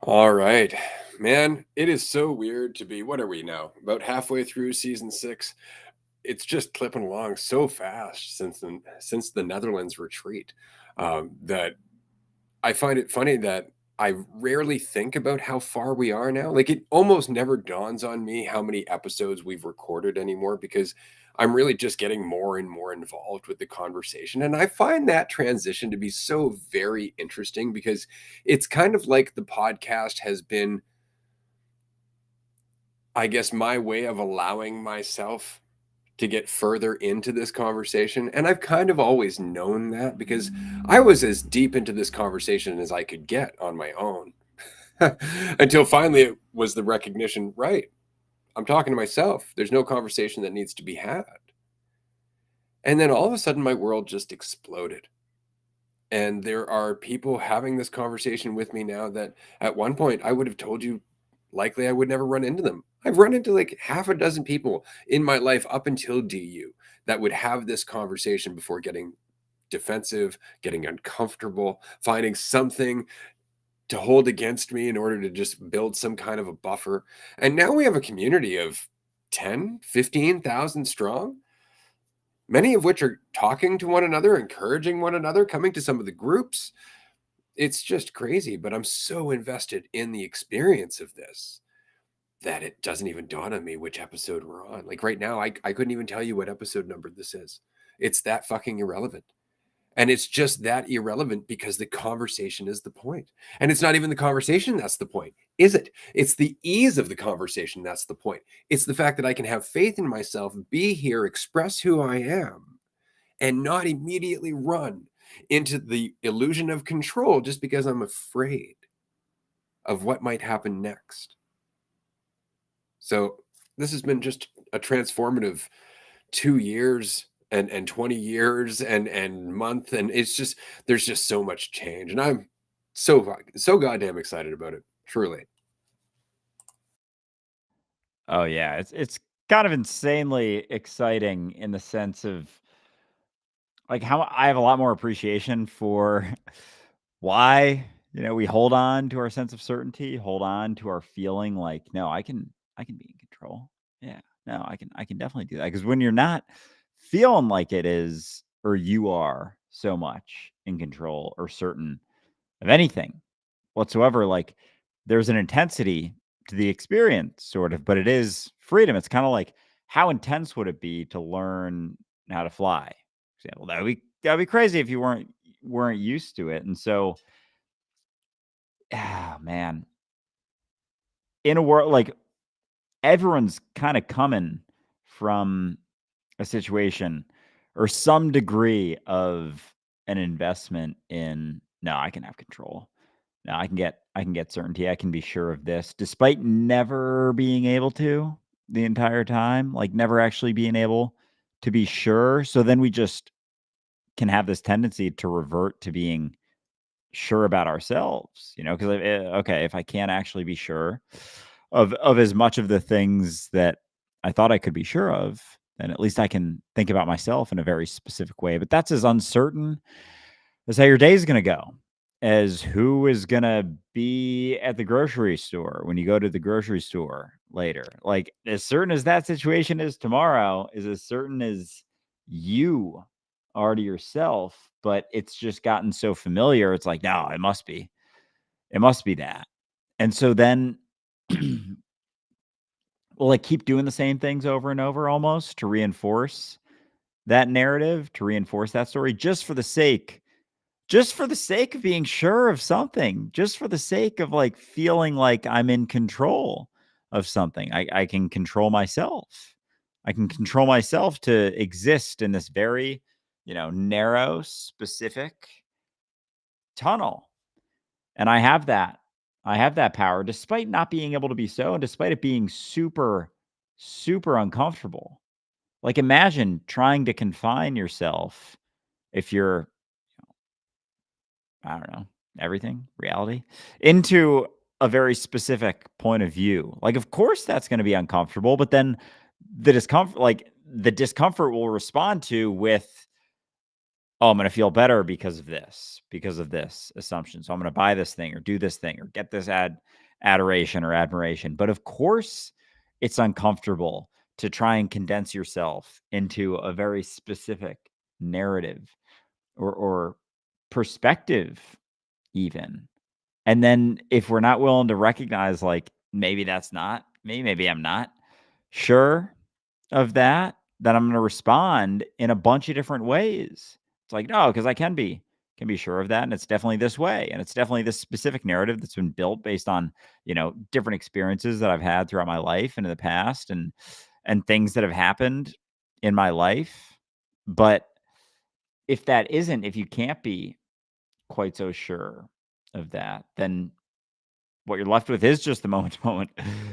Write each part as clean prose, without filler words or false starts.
All right. Man, it is so weird to be, what are we now? About halfway through season 6. It's just clipping along so fast since the Netherlands retreat, that I find it funny that I rarely think about how far we are now. Like, it almost never dawns on me how many episodes we've recorded anymore because I'm really just getting more and more involved with the conversation. And I find that transition to be so very interesting because it's kind of like the podcast has been, I guess, my way of allowing myself to get further into this conversation. And I've kind of always known that because I was as deep into this conversation as I could get on my own until finally it was the recognition, right? I'm talking to myself. There's no conversation that needs to be had. And then all of a sudden, my world just exploded. And there are people having this conversation with me now that at one point I would have told you likely I would never run into them. I've run into like half a dozen people in my life up until DU that would have this conversation before getting defensive, getting uncomfortable, finding something to hold against me in order to just build some kind of a buffer. And now we have a community of 10, 15,000 strong, many of which are talking to one another, encouraging one another, coming to some of the groups. It's just crazy, but I'm so invested in the experience of this that it doesn't even dawn on me which episode we're on. Like right now, I couldn't even tell you what episode number this is. It's that fucking irrelevant. And it's just that irrelevant because the conversation is the point. And it's not even the conversation that's the point, is it? It's the ease of the conversation that's the point. It's the fact that I can have faith in myself, be here, express who I am, and not immediately run into the illusion of control just because I'm afraid of what might happen next. So this has been just a transformative 2 years and 20 years and month. And it's just, there's just so much change. And I'm so goddamn excited about it. Truly. Oh yeah, it's kind of insanely exciting in the sense of like how I have a lot more appreciation for why, we hold on to our sense of certainty, hold on to our feeling like, no, I can be in control. Yeah. No, I can definitely do that. Because when you're not feeling like it is, or you are so much in control or certain of anything whatsoever, like there's an intensity to the experience, sort of, but it is freedom. It's kind of like how intense would it be to learn how to fly? For example, that'd be crazy if you weren't used to it. And so, man, in a world like everyone's kind of coming from a situation or some degree of an investment in no, I can have control. No, I can get certainty. I can be sure of this despite never being able to the entire time, like never actually being able to be sure. So then we just can have this tendency to revert to being sure about ourselves, because okay, if I can't actually be sure of as much of the things that I thought I could be sure of, then at least I can think about myself in a very specific way. But that's as uncertain as how your day is going to go, as who is going to be at the grocery store when you go to the grocery store later. Like, as certain as that situation is tomorrow, is as certain as you are to yourself. But it's just gotten so familiar. It's like, no, it must be that. And so then we'll like keep doing the same things over and over almost to reinforce that narrative, to reinforce that story just for the sake of being sure of something, just for the sake of like feeling like I'm in control of something. I can control myself. I can control myself to exist in this very, narrow, specific tunnel. And I have that. I have that power despite not being able to be so, and despite it being super, super uncomfortable. Like imagine trying to confine yourself if you're I don't know, everything, reality, into a very specific point of view. Like, of course, that's going to be uncomfortable, but then the discomfort will respond to with oh, I'm going to feel better because of this assumption. So I'm going to buy this thing or do this thing or get this adoration or admiration. But of course, it's uncomfortable to try and condense yourself into a very specific narrative or perspective, even. And then if we're not willing to recognize, like, maybe that's not me, maybe I'm not sure of that, then I'm gonna respond in a bunch of different ways. It's like, no, because I can be sure of that, and it's definitely this way, and it's definitely this specific narrative that's been built based on, different experiences that I've had throughout my life and in the past and things that have happened in my life. But if you can't be quite so sure of that, then what you're left with is just the moment to moment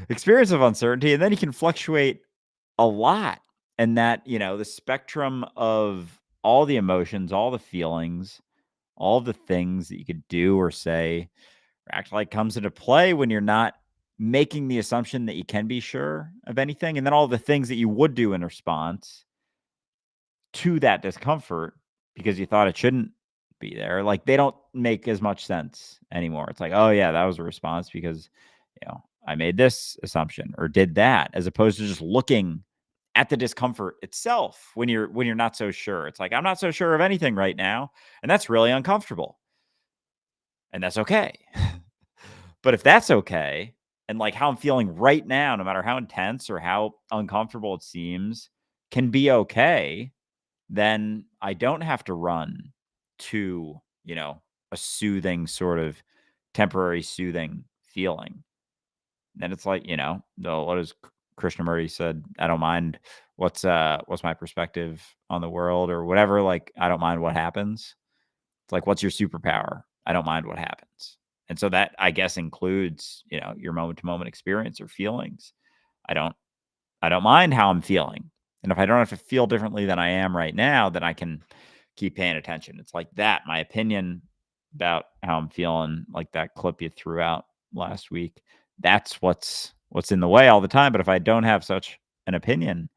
experience of uncertainty. And then you can fluctuate a lot. And that, the spectrum of all the emotions, all the feelings, all the things that you could do or say or act like comes into play when you're not making the assumption that you can be sure of anything. And then all the things that you would do in response to that discomfort because you thought it shouldn't be there, like, they don't make as much sense anymore. It's like, "Oh, yeah, that was a response because, I made this assumption or did that," as opposed to just looking at the discomfort itself when you're not so sure. It's like, "I'm not so sure of anything right now," and that's really uncomfortable, and that's okay. But if that's okay, and, like, how I'm feeling right now, no matter how intense or how uncomfortable it seems, can be okay, then I don't have to run to, a soothing sort of temporary soothing feeling. Then it's like, what is Krishnamurti said, I don't mind what's my perspective on the world or whatever. Like, I don't mind what happens. It's like, what's your superpower? I don't mind what happens. And so that, I guess, includes, your moment to moment experience or feelings. I don't I don't mind how I'm feeling. And if I don't have to feel differently than I am right now, then I can keep paying attention. It's like that. My opinion about how I'm feeling, like that clip you threw out last week, that's what's in the way all the time. But if I don't have such an opinion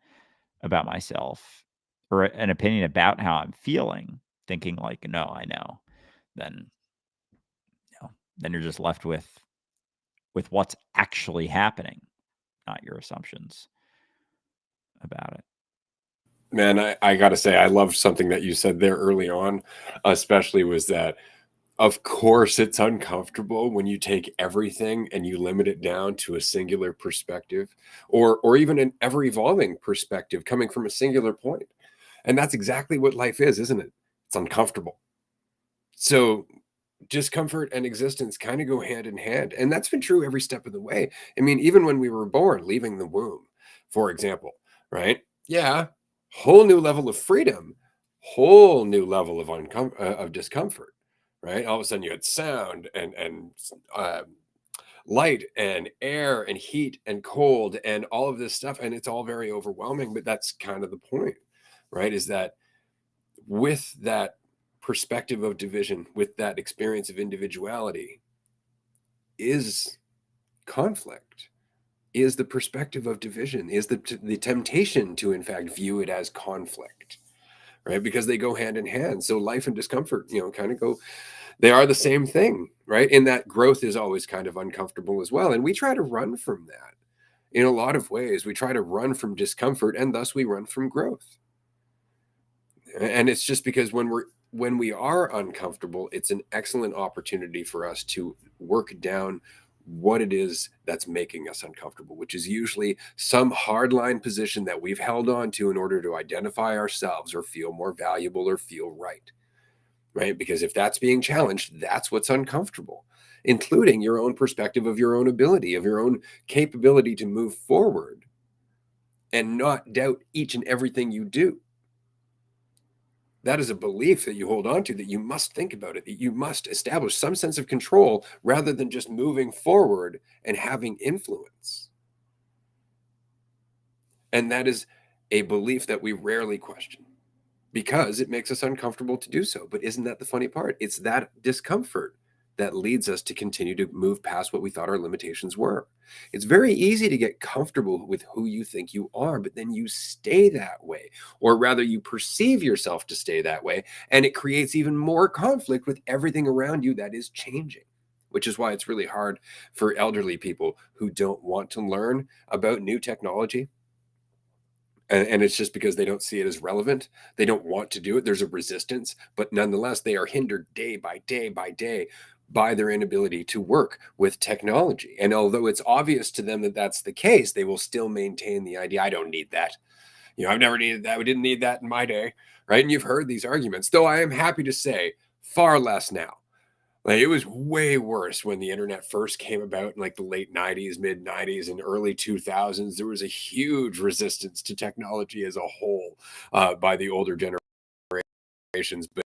about myself or an opinion about how I'm feeling, thinking like, no, I know, then then you're just left with what's actually happening, not your assumptions about it. Man, I gotta say, I loved something that you said there early on, especially was that, of course, it's uncomfortable when you take everything and you limit it down to a singular perspective, or even an ever evolving perspective coming from a singular point. And that's exactly what life is, isn't it? It's uncomfortable. So discomfort and existence kind of go hand in hand. And that's been true every step of the way. I mean, even when we were born, leaving the womb, for example, right? Yeah, whole new level of freedom, whole new level of of discomfort, right? All of a sudden, you had sound and light and air and heat and cold and all of this stuff, and it's all very overwhelming. But that's kind of the point, right? Is that with that perspective of division, with that experience of individuality, is conflict, is the perspective of division, is the temptation to, in fact, view it as conflict, right? Because they go hand in hand. So life and discomfort, kind of go, they are the same thing, right? In that growth is always kind of uncomfortable as well. And we try to run from that in a lot of ways. We try to run from discomfort and thus we run from growth. And it's just because when we are uncomfortable, it's an excellent opportunity for us to work down what it is that's making us uncomfortable, which is usually some hardline position that we've held on to in order to identify ourselves or feel more valuable or feel right. Right? Because if that's being challenged, that's what's uncomfortable, including your own perspective of your own ability, of your own capability to move forward and not doubt each and everything you do. That is a belief that you hold on to, that you must think about it, that you must establish some sense of control rather than just moving forward and having influence. And that is a belief that we rarely question because it makes us uncomfortable to do so. But isn't that the funny part? It's that discomfort that leads us to continue to move past what we thought our limitations were. It's very easy to get comfortable with who you think you are, but then you stay that way, or rather, you perceive yourself to stay that way, and it creates even more conflict with everything around you that is changing. Which is why it's really hard for elderly people who don't want to learn about new technology, and it's just because they don't see it as relevant. They don't want to do it. There's a resistance, but nonetheless, they are hindered day by day by day by their inability to work with technology. And although it's obvious to them that that's the case, they will still maintain the idea, I don't need that. I've never needed that. We didn't need that in my day. Right. And you've heard these arguments, though I am happy to say far less now. Like, it was way worse when the internet first came about in like the late 90s, mid 90s, and early 2000s. There was a huge resistance to technology as a whole by the older generations, but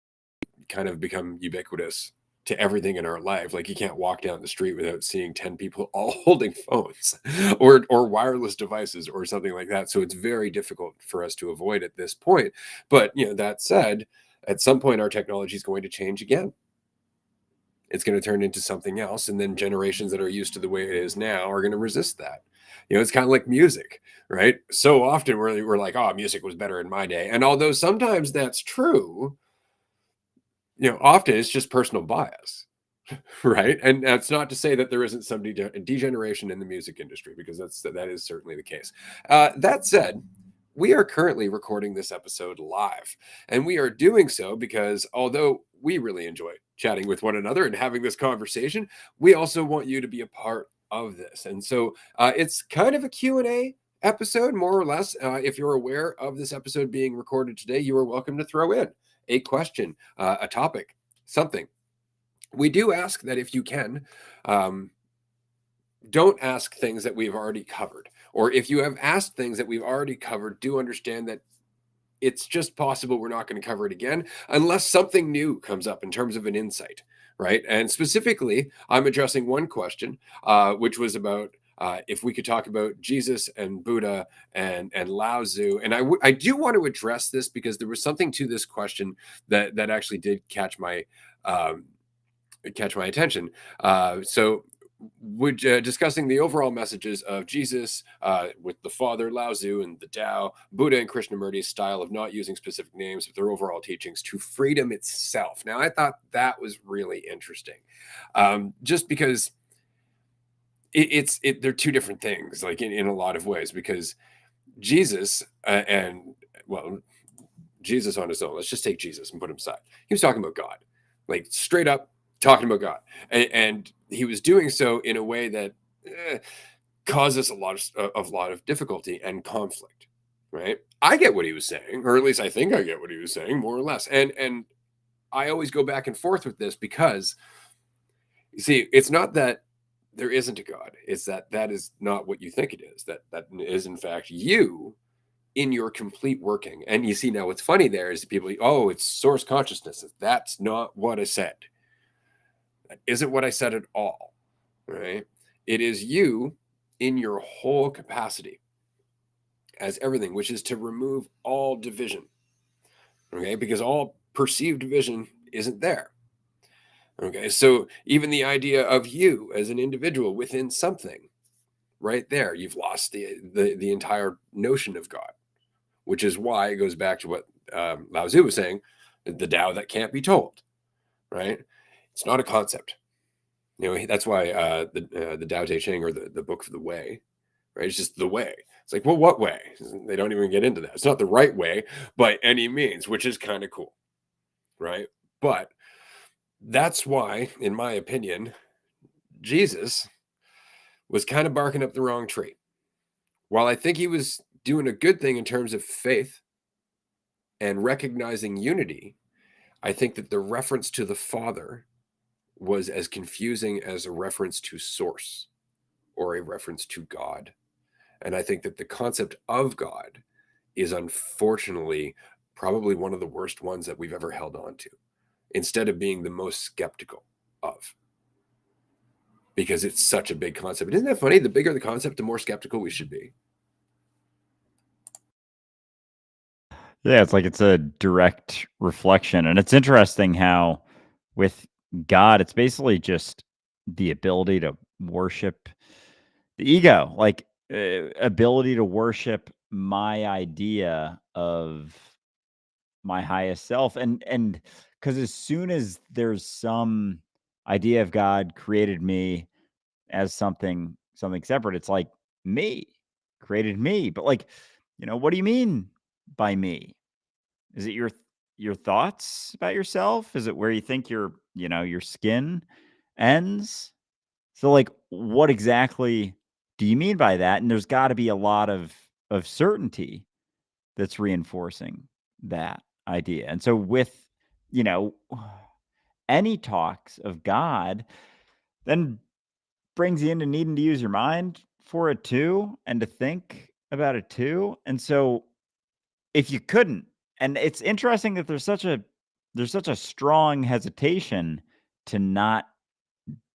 kind of become ubiquitous to everything in our life. Like, you can't walk down the street without seeing 10 people all holding phones or wireless devices or something like that. So it's very difficult for us to avoid at this point. But that said, at some point our technology is going to change again. It's going to turn into something else, and then generations that are used to the way it is now are going to resist that. It's kind of like music, right? So often we're like, oh, music was better in my day, and although sometimes that's true, often it's just personal bias. Right. And that's not to say that there isn't some degeneration in the music industry, because that is certainly the case. That said, we are currently recording this episode live, and we are doing so because although we really enjoy chatting with one another and having this conversation, we also want you to be a part of this. And so it's kind of a Q&A episode, more or less. If you're aware of this episode being recorded today, you are welcome to throw in a question, a topic, something. We do ask that if you can, don't ask things that we've already covered. Or if you have asked things that we've already covered, do understand that it's just possible we're not going to cover it again unless something new comes up in terms of an insight, right? And specifically, I'm addressing one question, which was about if we could talk about Jesus and Buddha and Lao Tzu. And I do want to address this because there was something to this question that actually did um, catch my attention. So, discussing the overall messages of Jesus with the Father, Lao Tzu, and the Tao, Buddha and Krishnamurti's style of not using specific names, but their overall teachings to freedom itself. Now, I thought that was really interesting, just because they're two different things, like in a lot of ways. Because Jesus Jesus on his own. Let's just take Jesus and put him aside. He was talking about God, like straight up talking about God, and he was doing so in a way that causes a lot of difficulty and conflict. Right? I get what he was saying, or at least I think I get what he was saying, more or less. And I always go back and forth with this because, you see, it's not that there isn't a God; it's that is not what you think it is. That is in fact you in your complete working. And you see, now what's funny there is people, oh, it's source consciousness. That's not what I said. That isn't what I said at all. Right? It is you in your whole capacity as everything, which is to remove all division. Okay, because all perceived division isn't there. Okay, so even the idea of you as an individual within something, right there, you've lost the entire notion of God. Which is why it goes back to what Lao Tzu was saying, the Tao that can't be told, right? It's not a concept. That's why the Tao Te Ching, or the Book of the Way, right? It's just the way. It's like, well, what way? They don't even get into that. It's not the right way by any means, which is kind of cool, right? But that's why, in my opinion, Jesus was kind of barking up the wrong tree. While I think he was doing a good thing in terms of faith and recognizing unity, I think that the reference to the Father was as confusing as a reference to source or a reference to God. And I think that the concept of God is unfortunately probably one of the worst ones that we've ever held on to, instead of being the most skeptical of, because it's such a big concept. Isn't that funny? The bigger the concept, the more skeptical we should be. Yeah, it's like it's a direct reflection, and it's interesting how with God, it's basically just the ability to worship the ego, like, ability to worship my idea of my highest self, and because as soon as there's some idea of God created me as something separate, it's like, me, created me, but, like, what do you mean by me? Is it your thoughts about yourself? Is it where you think your skin ends? So, like, what exactly do you mean by that? And there's gotta be a lot of certainty that's reinforcing that idea. And so with, you know, any talks of God, then brings you into needing to use your mind for it too and to think about it too. And so if you couldn't, and it's interesting that there's such a strong hesitation to not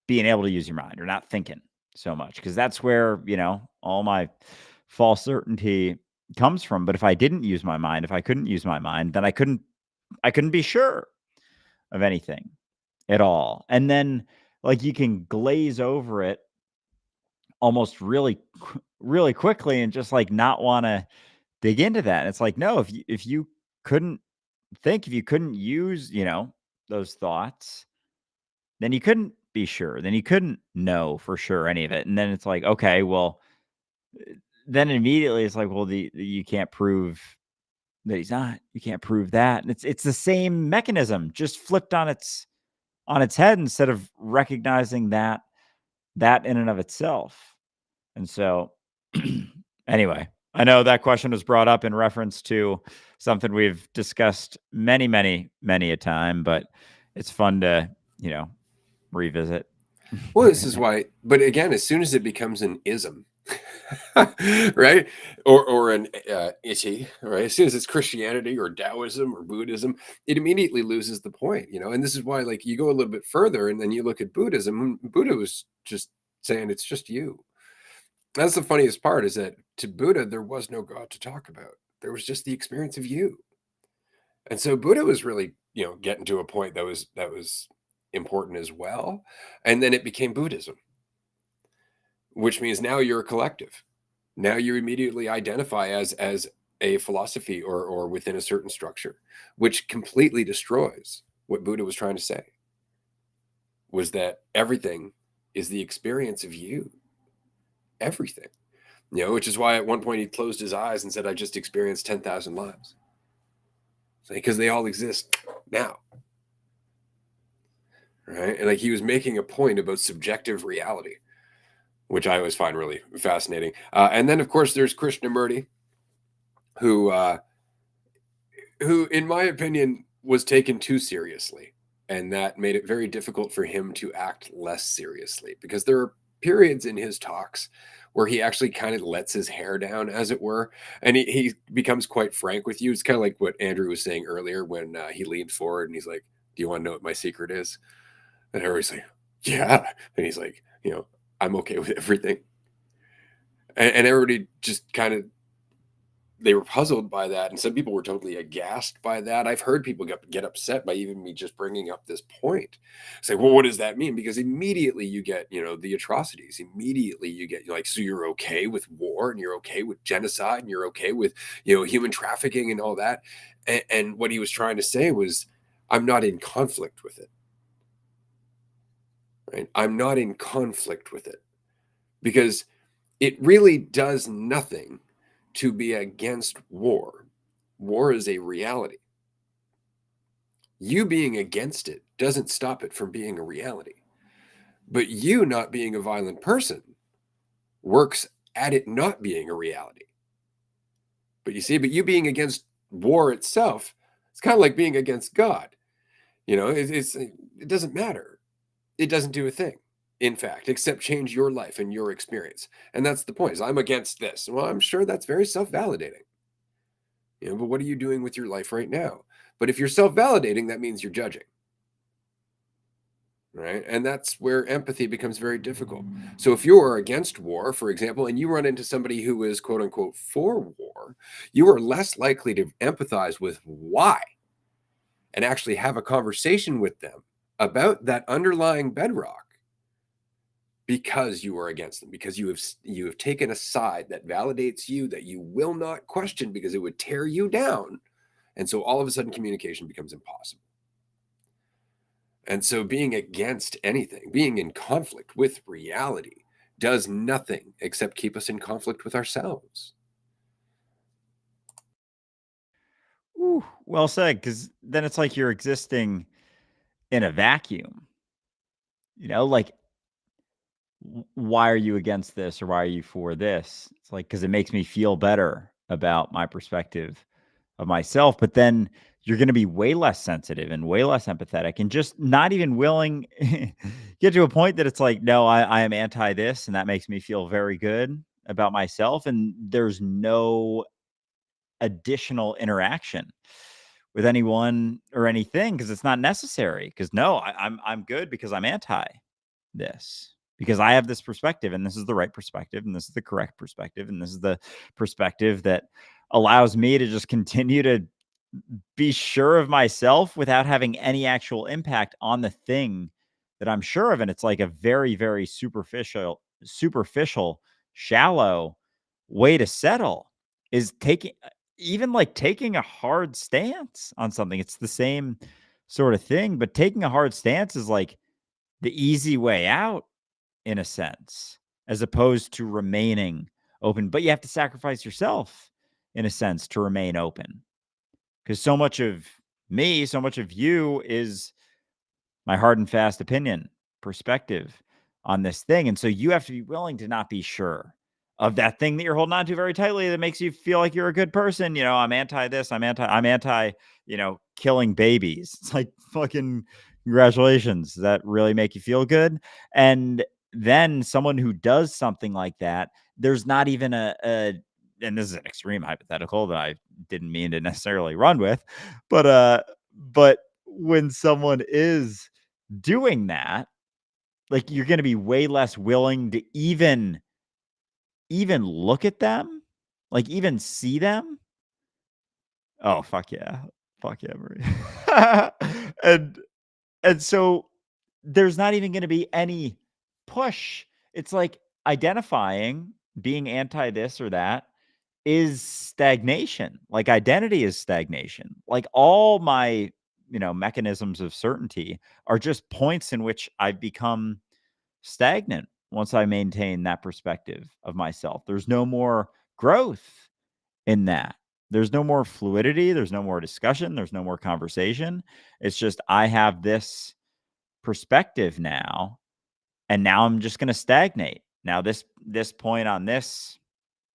being able to use your mind or not thinking so much, because that's where, all my false certainty comes from. But if I didn't use my mind, if I couldn't use my mind, then I couldn't be sure of anything at all. And then, like, you can glaze over it almost really quickly and just, like, not want to dig into that. And it's like, no, if you couldn't think, if you couldn't use, those thoughts, then you couldn't be sure. Then you couldn't know for sure any of it. And then it's like, okay, well, then immediately it's like, well, you can't prove that he's not. You can't prove that. And it's the same mechanism, just flipped on its head, instead of recognizing that in and of itself. And so, anyway, I know that question was brought up in reference to something we've discussed many, many, many a time, but it's fun to, revisit. Well, this is why, but again, as soon as it becomes an ism, right, or an itty, right, as soon as it's Christianity or Taoism or Buddhism, it immediately loses the point, And this is why, like, you go a little bit further, and then you look at Buddhism. Buddha was just saying it's just you. That's the funniest part, is that to Buddha there was no God to talk about. There was just the experience of you. And so Buddha was really, getting to a point that was important as well. And then it became Buddhism, which means now you're a collective. Now you immediately identify as a philosophy or within a certain structure, which completely destroys what Buddha was trying to say, was that everything is the experience of you. Everything. Which is why at one point he closed his eyes and said, I just experienced 10,000 lives. Because they all exist now. Right? And like, he was making a point about subjective reality, which I always find really fascinating. And then, of course, there's Krishnamurti, who, in my opinion, was taken too seriously. And that made it very difficult for him to act less seriously, because there are periods in his talks where he actually kind of lets his hair down, as it were. And he becomes quite frank with you. It's kind of like what Andrew was saying earlier when he leaned forward and he's like, do you want to know what my secret is? And everybody's like, yeah. And he's like, I'm okay with everything. And everybody just kind of, they were puzzled by that. And some people were totally aghast by that. I've heard people get upset by even me just bringing up this point. Say, well, what does that mean? Because immediately you get, the atrocities. Immediately you get, like, so you're okay with war, and you're okay with genocide, and you're okay with, human trafficking and all that. And what he was trying to say was, I'm not in conflict with it. Right? I'm not in conflict with it, because it really does nothing to be against war. War is a reality. You being against it doesn't stop it from being a reality. But you not being a violent person works at it not being a reality. But you being against war itself, it's kind of like being against God. It doesn't matter. It doesn't do a thing, in fact, except change your life and your experience. And that's the point, is I'm against this. Well, I'm sure that's very self-validating. But what are you doing with your life right now? But if you're self-validating, that means you're judging. Right? And that's where empathy becomes very difficult. So if you are against war, for example, and you run into somebody who is quote unquote for war, you are less likely to empathize with why and actually have a conversation with them about that underlying bedrock because you are against them, because you have taken a side that validates you, that you will not question because it would tear you down. And so all of a sudden communication becomes impossible. And so being against anything, being in conflict with reality, does nothing except keep us in conflict with ourselves. Ooh, well said, because then it's like you're existing in a vacuum. Like, why are you against this or why are you for this? It's like, because it makes me feel better about my perspective of myself. But then you're going to be way less sensitive and way less empathetic and just not even willing get to a point that it's like, no, I am anti this. And that makes me feel very good about myself. And there's no additional interaction with anyone or anything because it's not necessary. Because no, I'm good because I'm anti this, because I have this perspective and this is the right perspective and this is the correct perspective and this is the perspective that allows me to just continue to be sure of myself without having any actual impact on the thing that I'm sure of. And it's like a very, very superficial, shallow way to settle is taking a hard stance on something. It's the same sort of thing, but taking a hard stance is like the easy way out in a sense, as opposed to remaining open. But you have to sacrifice yourself in a sense to remain open. Because so much of me, so much of you is my hard and fast opinion, perspective on this thing. And so you have to be willing to not be sure of that thing that you're holding on to very tightly that makes you feel like you're a good person. I'm anti this, I'm anti, killing babies. It's like fucking congratulations. Does that really make you feel good? And then someone who does something like that, there's not even and this is an extreme hypothetical that I didn't mean to necessarily run with, but when someone is doing that, like you're going to be way less willing to even look at them, like even see them. Oh fuck yeah, Marie. and and so there's not even going to be any push. It's like identifying being anti this or that is stagnation. Like identity is stagnation. Like all my, mechanisms of certainty are just points in which I become stagnant once I maintain that perspective of myself. There's no more growth in that. There's no more fluidity. There's no more discussion. There's no more conversation. It's just I have this perspective now, and now I'm just going to stagnate. Now this point on this,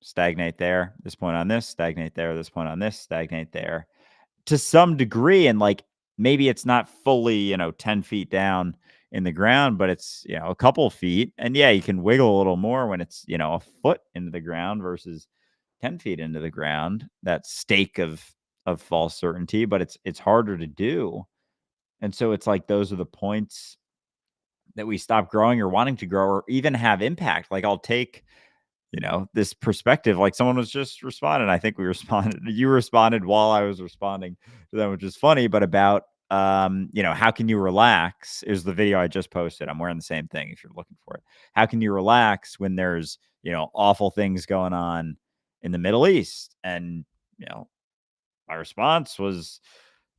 stagnate there. This point on this, stagnate there. This point on this, stagnate there. To some degree, and like maybe it's not fully 10 feet down in the ground, but it's a couple feet, and yeah, you can wiggle a little more when it's a foot into the ground versus 10 feet into the ground, that stake of false certainty, but it's harder to do. And so it's like those are the points that we stop growing or wanting to grow or even have impact. Like I'll take this perspective, like someone was just responding. I think you responded while I was responding to them, which is funny, but about, how can you relax is the video I just posted. I'm wearing the same thing if you're looking for it. How can you relax when there's, awful things going on in the Middle East? And, my response was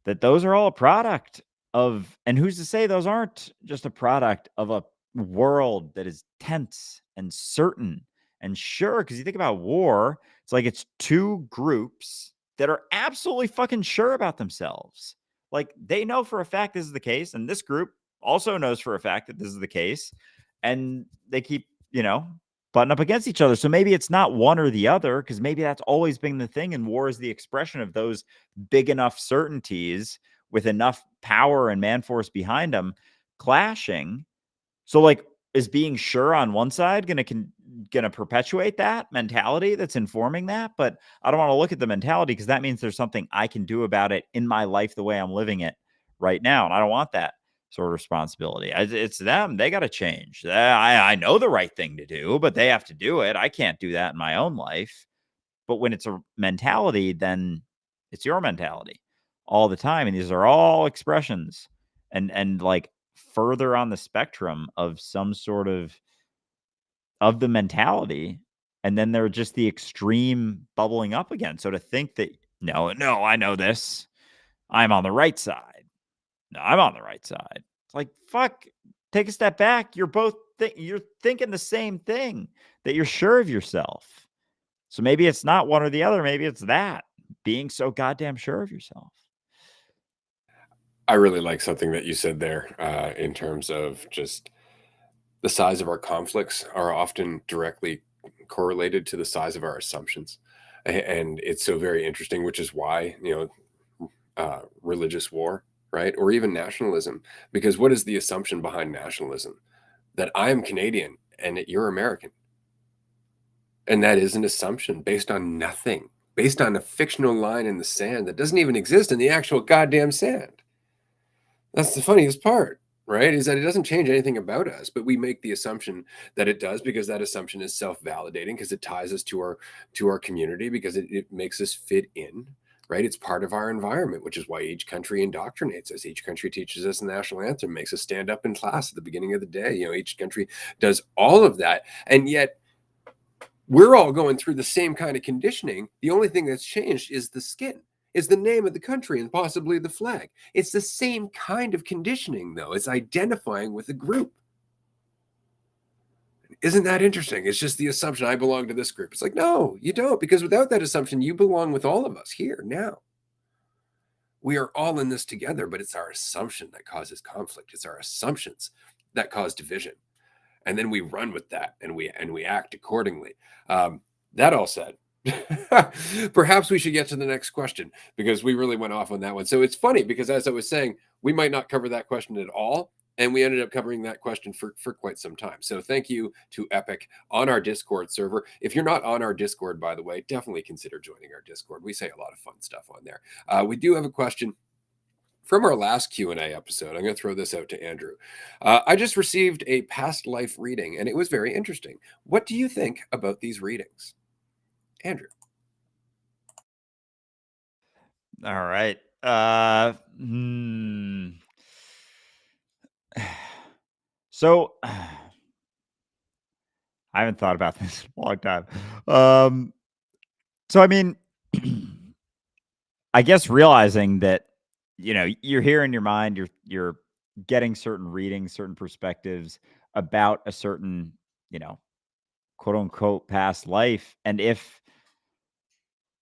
that those are all a product of, and who's to say those aren't just a product of a world that is tense and certain and sure? Because you think about war, it's like it's two groups that are absolutely fucking sure about themselves. Like they know for a fact this is the case, and this group also knows for a fact that this is the case, and they keep, button up against each other. So maybe it's not one or the other, because maybe that's always been the thing. And war is the expression of those big enough certainties with enough power and man force behind them clashing. So like, is being sure on one side gonna perpetuate that mentality that's informing that? But I don't want to look at the mentality because that means there's something I can do about it in my life the way I'm living it right now, and I don't want that sort of responsibility. It's them; they got to change. I know the right thing to do, but they have to do it. I can't do that in my own life. But when it's a mentality, then it's your mentality all the time, and these are all expressions and like further on the spectrum of some sort of the mentality, and then they're just the extreme bubbling up again. So to think that, no, I know this. I'm on the right side. No, I'm on the right side. It's like, fuck, take a step back. You're both you're thinking the same thing, that you're sure of yourself. So maybe it's not one or the other. Maybe it's that, being so goddamn sure of yourself. I really like something that you said there, in terms of just the size of our conflicts are often directly correlated to the size of our assumptions. And it's so very interesting, which is why, religious war, right? Or even nationalism. Because what is the assumption behind nationalism? That I am Canadian and that you're American. And that is an assumption based on nothing, based on a fictional line in the sand that doesn't even exist in the actual goddamn sand. That's the funniest part, right? Is that it doesn't change anything about us, but we make the assumption that it does because that assumption is self-validating because it ties us to our community because it makes us fit in, right? It's part of our environment, which is why each country indoctrinates us. Each country teaches us the national anthem, makes us stand up in class at the beginning of the day. Each country does all of that, and yet we're all going through the same kind of conditioning. The only thing that's changed is the skin, is the name of the country, and possibly the flag. It's the same kind of conditioning, though. It's identifying with a group. Isn't that interesting? It's just the assumption I belong to this group. It's like, no, you don't, because without that assumption, you belong with all of us here now. We are all in this together, but it's our assumption that causes conflict. It's our assumptions that cause division. And then we run with that and we act accordingly. That all said, perhaps we should get to the next question because we really went off on that one. So it's funny because, as I was saying, we might not cover that question at all, and we ended up covering that question for quite some time. So thank you to Epic on our Discord server. If you're not on our Discord, by the way, definitely consider joining our Discord. We say a lot of fun stuff on there. We do have a question from our last Q&A episode. I'm going to throw this out to Andrew. I just received a past life reading, and it was very interesting. What do you think about these readings? Andrew. All right. So I haven't thought about this in a long time. So I mean, I guess realizing that, you're here in your mind, you're getting certain readings, certain perspectives about a certain, quote unquote past life. And if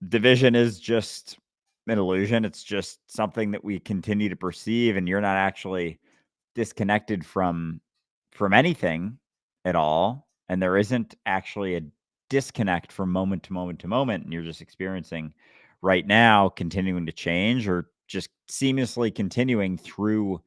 division is just an illusion, it's just something that we continue to perceive, and you're not actually disconnected from anything at all, and there isn't actually a disconnect from moment to moment to moment, and you're just experiencing right now continuing to change or just seamlessly continuing through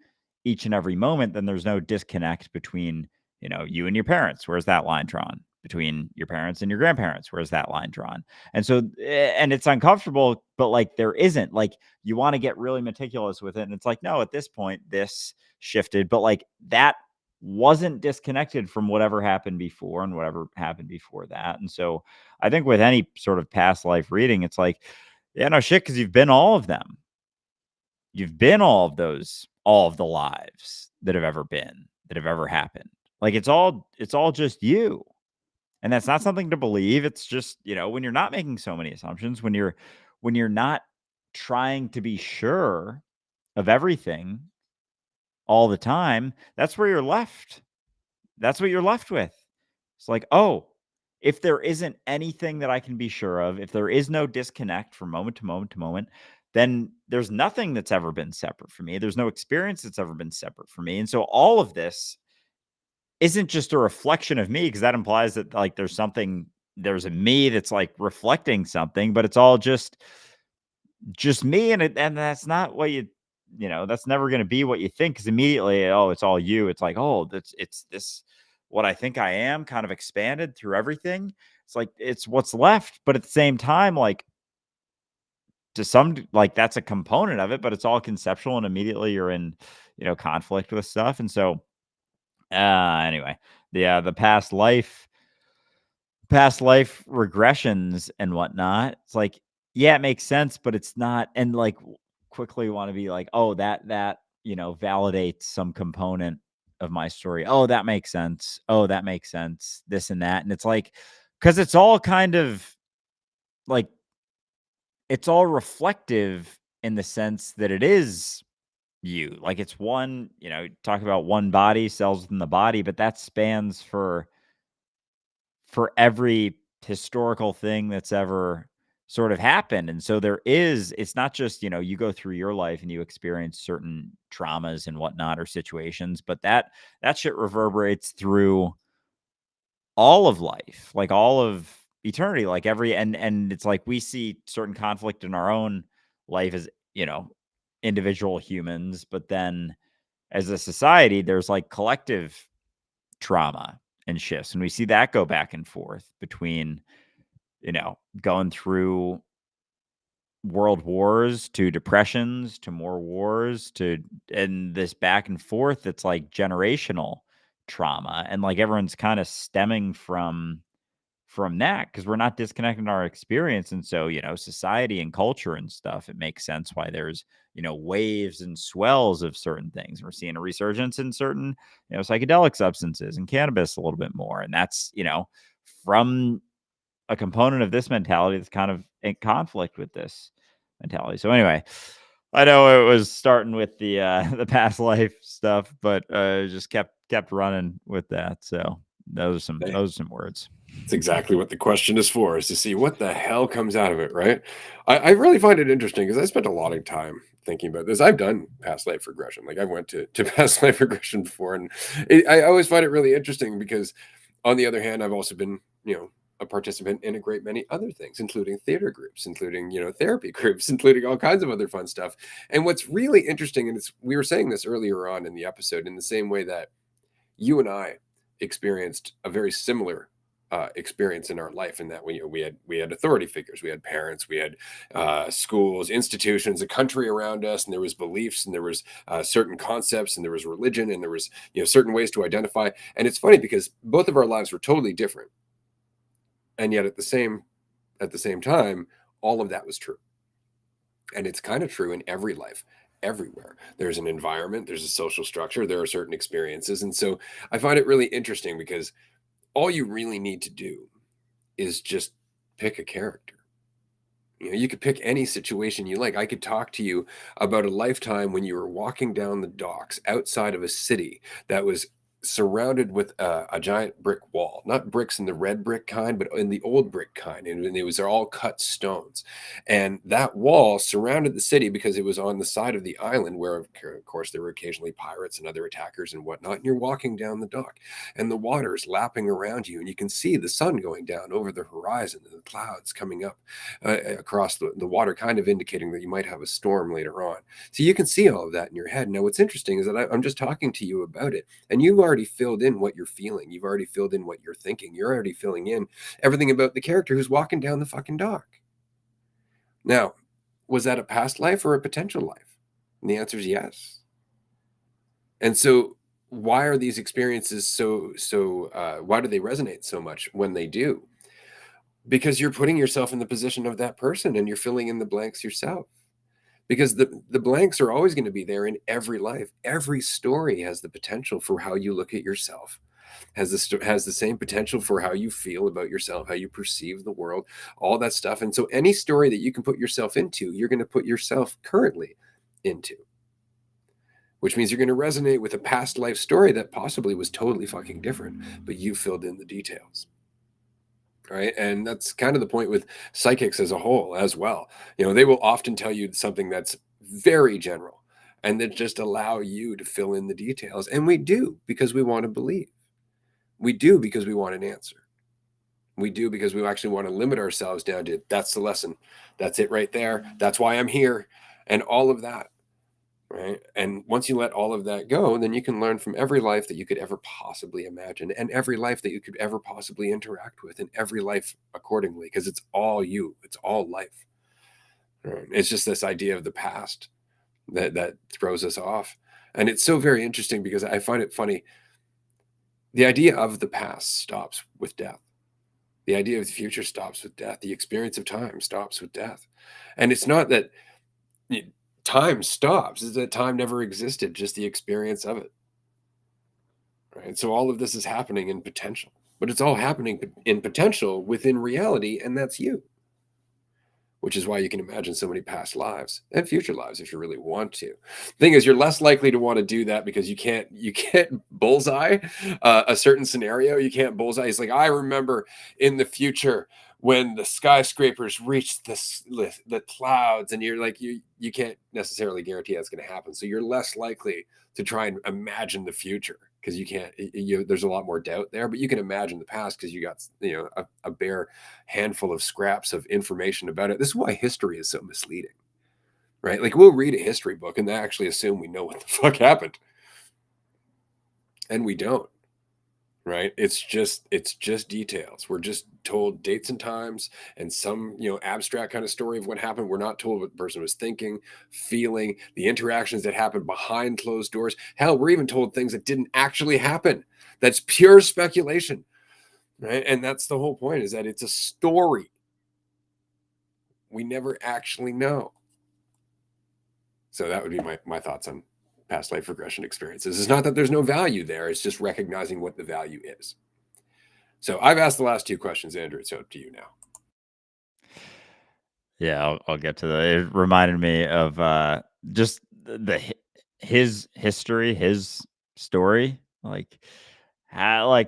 each and every moment, then there's no disconnect between, you and your parents. Where's that line drawn? Between your parents and your grandparents, where's that line drawn? And so, and it's uncomfortable, but like there isn't, like, you want to get really meticulous with it, and it's like, no, at this point this shifted, but like that wasn't disconnected from whatever happened before and whatever happened before that. And so I think with any sort of past life reading, it's like, yeah, no shit, because you've been all of them. You've been all of those, all of the lives that have ever been, that have ever happened. Like it's all just you. And that's not something to believe. It's just, when you're not making so many assumptions, when you're not trying to be sure of everything all the time, that's where you're left. That's what you're left with. It's like, oh, if there isn't anything that I can be sure of, if there is no disconnect from moment to moment to moment, then there's nothing that's ever been separate from me. There's no experience that's ever been separate from me. And so all of this isn't just a reflection of me, because that implies that like there's a me that's like reflecting something, but it's all just me, and that's not what that's never going to be what you think, because immediately, oh, it's all you. It's like, oh, it's this, what I think I am, kind of expanded through everything. It's like it's what's left, but at the same time, like to like that's a component of it, but it's all conceptual, and immediately you're in conflict with stuff. And so anyway, the past life regressions and whatnot. It's like, yeah, it makes sense, but it's not. And like quickly want to be like, oh, that validate some component of my story. Oh, that makes sense. Oh, that makes sense. This and that. And it's like, because it's all kind of like, it's all reflective in the sense that it is you. Like it's one, talk about one body, cells within the body, but that spans for every historical thing that's ever sort of happened. And so it's not just, you go through your life and you experience certain traumas and whatnot or situations, but that shit reverberates through all of life, like all of eternity, like and it's like we see certain conflict in our own life as, individual humans, but then as a society, there's like collective trauma and shifts. And we see that go back and forth between, going through world wars to depressions to more wars and this back and forth. It's like generational trauma. And like everyone's kind of stemming from that because we're not disconnecting our experience. And so, society and culture and stuff, it makes sense why there's, waves and swells of certain things. We're seeing a resurgence in certain, psychedelic substances and cannabis a little bit more. And that's, from a component of this mentality that's kind of in conflict with this mentality. So anyway, I know it was starting with the the past life stuff, but just kept running with that. So those Hey, are some words. it's exactly what the question is for, is to see what the hell comes out of it, right? I really find it interesting because I spent a lot of time thinking about this. I've done past life regression. Like I've went to past life regression before, and I always find it really interesting because, on the other hand, I've also been, a participant in a great many other things, including theater groups, including, therapy groups, including all kinds of other fun stuff. And what's really interesting, and we were saying this earlier on in the episode, in the same way that you and I experienced a very similar experience in our life, in that we had authority figures, we had parents, we had schools, institutions, a country around us, and there was beliefs, and there was certain concepts, and there was religion, and there was certain ways to identify. And it's funny because both of our lives were totally different, and yet at the same time, all of that was true. And it's kind of true in every life, everywhere. There's an environment, there's a social structure, there are certain experiences. And so I find it really interesting because all you really need to do is just pick a character. You could pick any situation you like. I could talk to you about a lifetime when you were walking down the docks outside of a city that was surrounded with a giant brick wall, not bricks in the red brick kind, but in the old brick kind. And it was all cut stones. And that wall surrounded the city because it was on the side of the island where, of course, there were occasionally pirates and other attackers and whatnot. And you're walking down the dock, and the water is lapping around you, and you can see the sun going down over the horizon and the clouds coming up across the water, kind of indicating that you might have a storm later on. So you can see all of that in your head. Now, what's interesting is that I'm just talking to you about it, and you've already filled in what you're feeling. You've already filled in what you're thinking. You're already filling in everything about the character who's walking down the fucking dock. Now, was that a past life or a potential life? And the answer is yes. And so, why are these experiences why do they resonate so much when they do? Because you're putting yourself in the position of that person, and you're filling in the blanks yourself. Because the blanks are always going to be there in every life. Every story has the potential for how you look at yourself, has the same potential for how you feel about yourself, how you perceive the world, all that stuff. And so any story that you can put yourself into, you're going to put yourself currently into, which means you're going to resonate with a past life story that possibly was totally fucking different, but you filled in the details. Right. And that's kind of the point with psychics as a whole as well. They will often tell you something that's very general, and then just allow you to fill in the details. And we do because we want to believe. We do because we want an answer. We do because we actually want to limit ourselves down to, that's the lesson. That's it right there. That's why I'm here. And all of that. Right. And once you let all of that go, then you can learn from every life that you could ever possibly imagine, and every life that you could ever possibly interact with, and every life accordingly, because it's all you, it's all life. Right? It's just this idea of the past that throws us off. And it's so very interesting because I find it funny. The idea of the past stops with death. The idea of the future stops with death. The experience of time stops with death. And it's not that time stops, is that time never existed, just the experience of it. Right? So all of this is happening in potential, but it's all happening in potential within reality, and that's you. Which is why you can imagine so many past lives and future lives if you really want to. The thing is, you're less likely to want to do that because you can't bullseye a certain scenario. You can't bullseye. It's like I remember in the future when the skyscrapers reach the clouds, and you're like you can't necessarily guarantee that's going to happen. So you're less likely to try and imagine the future because you can't. There's a lot more doubt there, but you can imagine the past because you got a bare handful of scraps of information about it. This is why history is so misleading, right? Like we'll read a history book and they actually assume we know what the fuck happened, and we don't. Right? It's just details. We're just told dates and times and some abstract kind of story of what happened. We're not told what the person was thinking, feeling, the interactions that happened behind closed doors. Hell, we're even told things that didn't actually happen. That's pure speculation, right? And that's the whole point, is that it's a story. We never actually know. So that would be my thoughts on past life regression experiences. It's not that there's no value there, it's just recognizing what the value is. So I've asked the last two questions, Andrew. It's up to you now. Yeah, I'll get to that. It reminded me of just his history, his story, like how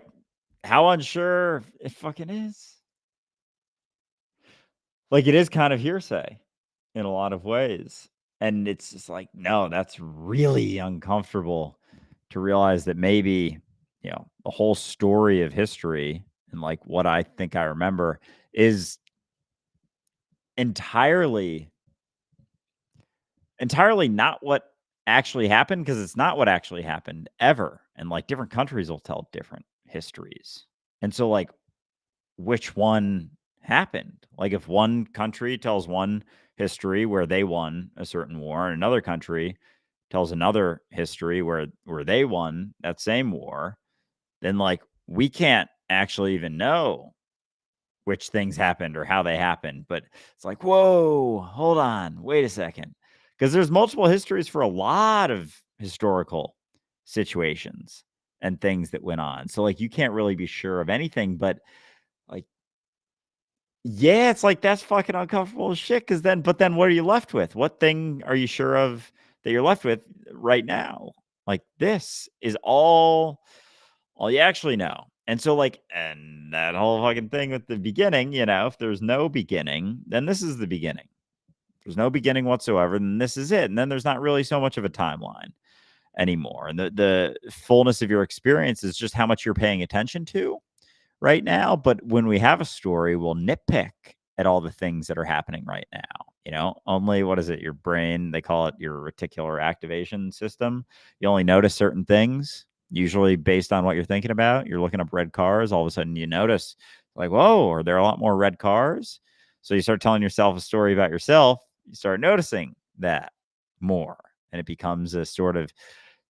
unsure it fucking is. Like it is kind of hearsay in a lot of ways. And it's just like, no, that's really uncomfortable to realize that maybe, the whole story of history and like what I think I remember is entirely entirely not what actually happened, because it's not what actually happened ever. And like different countries will tell different histories. And so like which one happened? Like if one country tells one history where they won a certain war, and another country tells another history where they won that same war, then like we can't actually even know which things happened or how they happened. But it's like, whoa, hold on, wait a second. Because there's multiple histories for a lot of historical situations and things that went on. So like you can't really be sure of anything, but like, yeah, it's like that's fucking uncomfortable as shit. But then what are you left with? What thing are you sure of that you're left with right now? Like this is all you actually know. And so, like, and that whole fucking thing with the beginning, if there's no beginning, then this is the beginning. If there's no beginning whatsoever, then this is it. And then there's not really so much of a timeline anymore. And the fullness of your experience is just how much you're paying attention to right now. But when we have a story, we'll nitpick at all the things that are happening right now. Only what is it? Your brain, they call it your reticular activation system. You only notice certain things, usually based on what you're thinking about. You're looking up red cars. All of a sudden, you notice, like, whoa, are there a lot more red cars? So you start telling yourself a story about yourself. You start noticing that more. And it becomes a sort of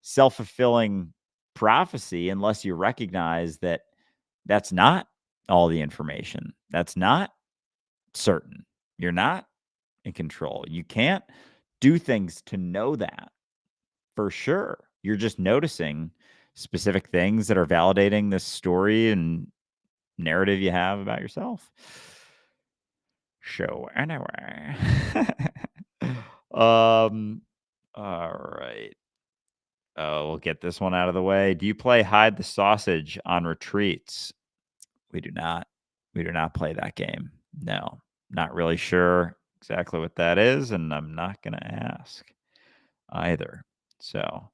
self fulfilling prophecy, unless you recognize that that's not all the information. That's not certain. You're not in control. You can't do things to know that for sure. You're just noticing specific things that are validating this story and narrative you have about yourself. So anyway. um all right. We'll get this one out of the way. Do you play hide the sausage on retreats? We do not. We do not play that game. No, not really sure exactly what that is, and I'm not going to ask either. So,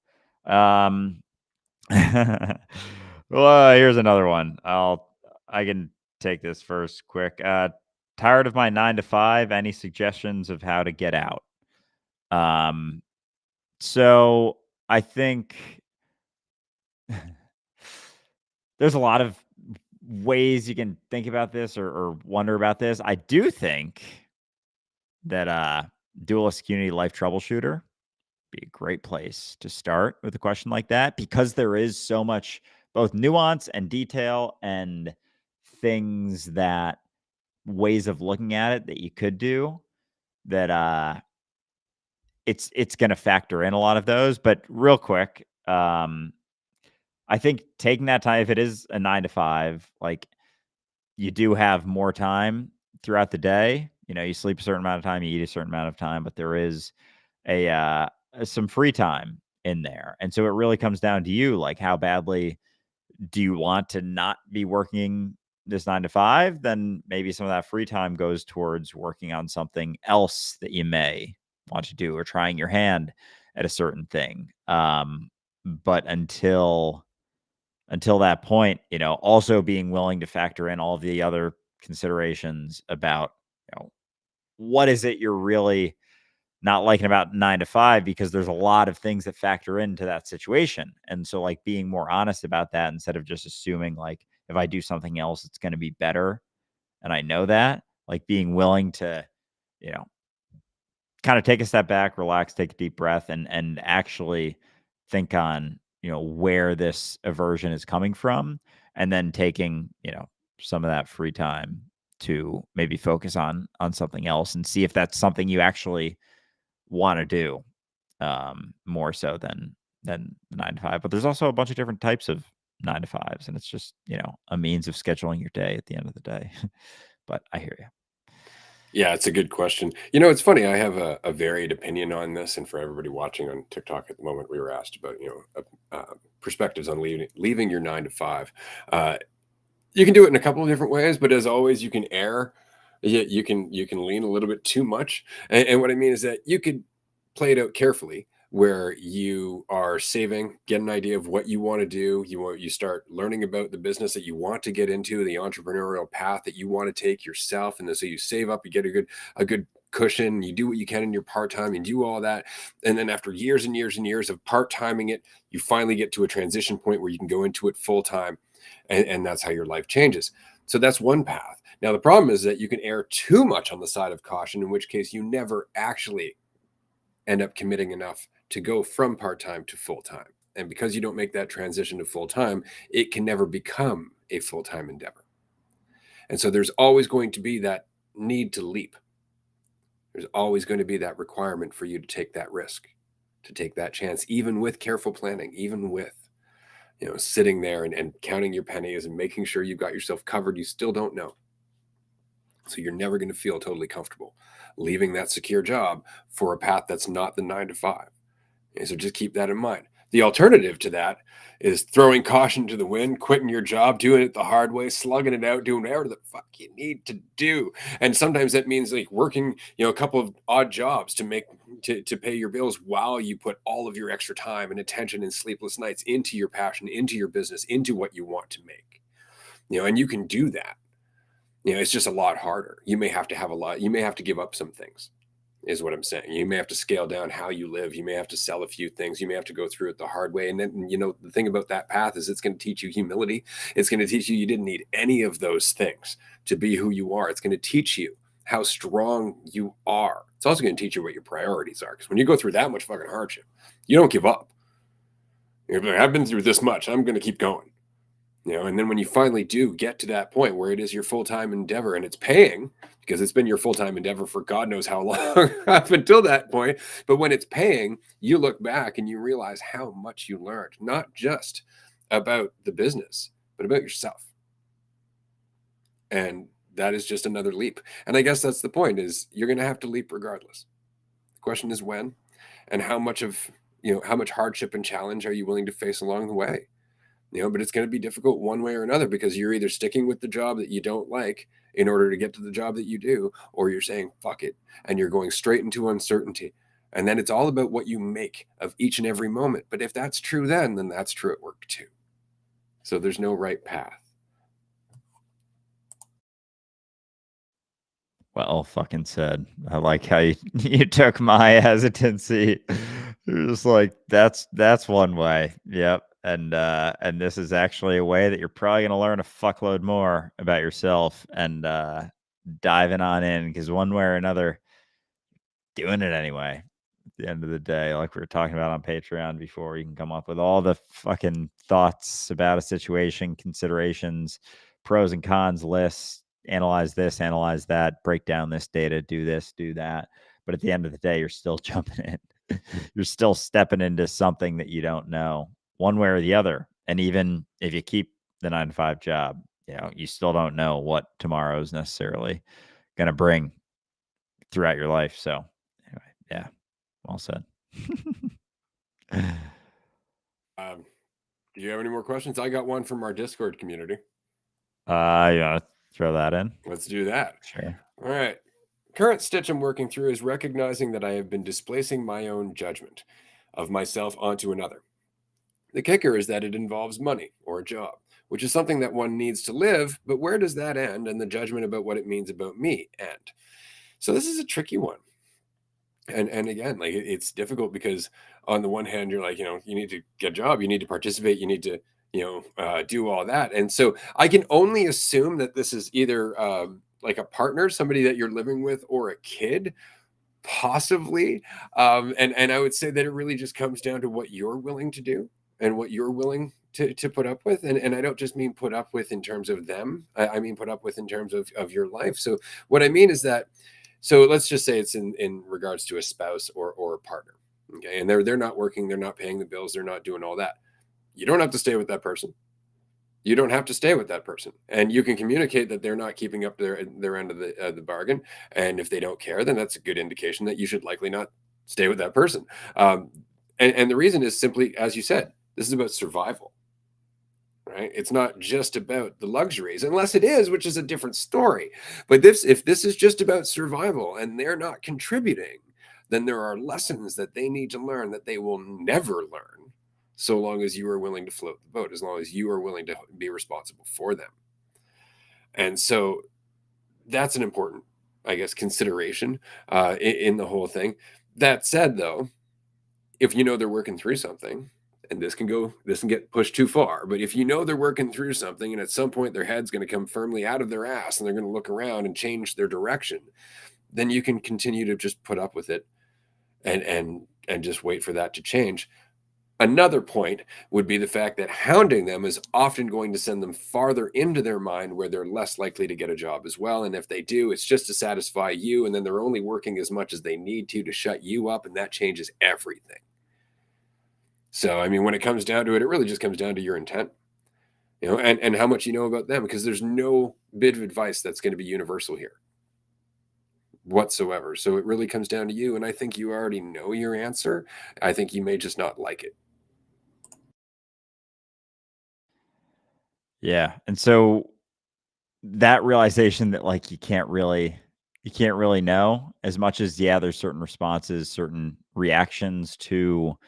um, well, here's another one. I can take this first quick. Tired of my 9 to 5. Any suggestions of how to get out? Um, so I think there's a lot of ways you can think about this or wonder about this. I do think that Dualistic Unity Life Troubleshooter be a great place to start with a question like that, because there is so much both nuance and detail and things that ways of looking at it that you could do that it's going to factor in a lot of those. But real quick, I think taking that time, if it is a 9 to 5, like, you do have more time throughout the day. You know, you sleep a certain amount of time, you eat a certain amount of time, but there is some free time in there. And so it really comes down to you, like, how badly do you want to not be working this 9 to 5? Then maybe some of that free time goes towards working on something else that you may want to do, or trying your hand at a certain thing. But until that point, you know, also being willing to factor in all of the other considerations about, you know, what is it you're really not liking about 9 to 5, because there's a lot of things that factor into that situation. And so, like, being more honest about that, instead of just assuming, like, if I do something else, it's going to be better. And I know that, like, being willing to, you know, kind of take a step back, relax, take a deep breath, and actually think on, you know, where this aversion is coming from, and then taking, you know, some of that free time to maybe focus on something else, and see if that's something you actually want to do, more so than the 9 to 5. But there's also a bunch of different types of 9 to 5s, and it's just, you know, a means of scheduling your day at the end of the day. But I hear you. Yeah, it's a good question. You know, it's funny. I have a varied opinion on this, and for everybody watching on TikTok at the moment, we were asked about, you know, perspectives on leaving your 9 to 5. Uh, you can do it in a couple of different ways, but as always, you can err. You can lean a little bit too much, and what I mean is that you could play it out carefully, where you are saving, get an idea of what you want to do. You start learning about the business that you want to get into, the entrepreneurial path that you want to take yourself, and then so you save up, you get a good cushion. You do what you can in your part time, and do all that, and then after years and years and years of part timing it, you finally get to a transition point where you can go into it full time, and that's how your life changes. So that's one path. Now, the problem is that you can err too much on the side of caution, in which case you never actually end up committing enough to go from part time to full time. And because you don't make that transition to full time, it can never become a full time endeavor. And so there's always going to be that need to leap. There's always going to be that requirement for you to take that risk, to take that chance, even with careful planning, even with, you know, sitting there and counting your pennies and making sure you've got yourself covered. You still don't know. So you're never going to feel totally comfortable leaving that secure job for a path that's not the 9 to 5. And so just keep that in mind. The alternative to that is throwing caution to the wind, quitting your job, doing it the hard way, slugging it out, doing whatever the fuck you need to do. And sometimes that means like working, you know, a couple of odd jobs to pay your bills while you put all of your extra time and attention and sleepless nights into your passion, into your business, into what you want to make. You know, and you can do that. You know, it's just a lot harder. You may have to have a lot, you may have to give up some things, is what I'm saying. You may have to scale down how you live. You may have to sell a few things. You may have to go through it the hard way. And then, you know, the thing about that path is it's going to teach you humility. It's going to teach you didn't need any of those things to be who you are. It's going to teach you how strong you are. It's also going to teach you what your priorities are. Because when you go through that much fucking hardship, you don't give up. You're like, I've been through this much. I'm going to keep going. You know, and then when you finally do get to that point where it is your full-time endeavor and it's paying, because it's been your full-time endeavor for God knows how long up until that point, but when it's paying, you look back and you realize how much you learned, not just about the business, but about yourself. And that is just another leap. And I guess that's the point, is you're going to have to leap regardless. The question is when, and how much of, you know, how much hardship and challenge are you willing to face along the way? You know, but it's going to be difficult one way or another, because you're either sticking with the job that you don't like in order to get to the job that you do, or you're saying fuck it and you're going straight into uncertainty. And then it's all about what you make of each and every moment. But if that's true, then that's true at work too. So there's no right path. Well fucking said. I like how you you took my hesitancy. You're just like, that's one way. Yep. And this is actually a way that you're probably gonna learn a fuckload more about yourself, and diving on in, because one way or another, doing it anyway. At the end of the day, like we were talking about on Patreon before, you can come up with all the fucking thoughts about a situation, considerations, pros and cons lists, analyze this, analyze that, break down this data, do this, do that. But at the end of the day, you're still jumping in. you're still stepping into something that you don't know one way or the other. And even if you keep the 9 to 5 job, you still don't know what tomorrow is necessarily going to bring throughout your life. So, anyway, yeah, well said. Do you have any more questions? I got one from our Discord community. Yeah, throw that in. Let's do that. Sure. All right. Current stitch I'm working through is recognizing that I have been displacing my own judgment of myself onto another. The kicker is that it involves money or a job, which is something that one needs to live, but where does that end and the judgment about what it means about me end? So this is a tricky one. And again, like it's difficult because on the one hand, you're like, you need to get a job, you need to participate, you need to, do all that. And so I can only assume that this is either like a partner, somebody that you're living with, or a kid, possibly. And I would say that it really just comes down to what you're willing to do and what you're willing to put up with. And I don't just mean put up with in terms of them. I mean put up with in terms of your life. So what I mean is that, so let's just say it's in regards to a spouse or a partner. Okay. And they're not working, they're not paying the bills, they're not doing all that. You don't have to stay with that person. You don't have to stay with that person, and you can communicate that they're not keeping up their end of the bargain. And if they don't care, then that's a good indication that you should likely not stay with that person. And the reason is simply, as you said, this is about survival, right? It's not just about the luxuries, unless it is, which is a different story. But if this is just about survival and they're not contributing, then there are lessons that they need to learn that they will never learn, so long as you are willing to float the boat, as long as you are willing to be responsible for them. And so that's an important, I guess, consideration in the whole thing. That said, though, if you know they're working through something, and this can get pushed too far, but if you know they're working through something and at some point their head's going to come firmly out of their ass and they're going to look around and change their direction, then you can continue to just put up with it and just wait for that to change. Another point would be the fact that hounding them is often going to send them farther into their mind where they're less likely to get a job as well. And if they do, it's just to satisfy you. And then they're only working as much as they need to shut you up. And that changes everything. So, I mean, when it comes down to it, it really just comes down to your intent, and how much you know about them, because there's no bit of advice that's going to be universal here whatsoever. So it really comes down to you. And I think you already know your answer. I think you may just not like it. Yeah. And so that realization that like you can't really know as much as, yeah, there's certain responses, certain reactions to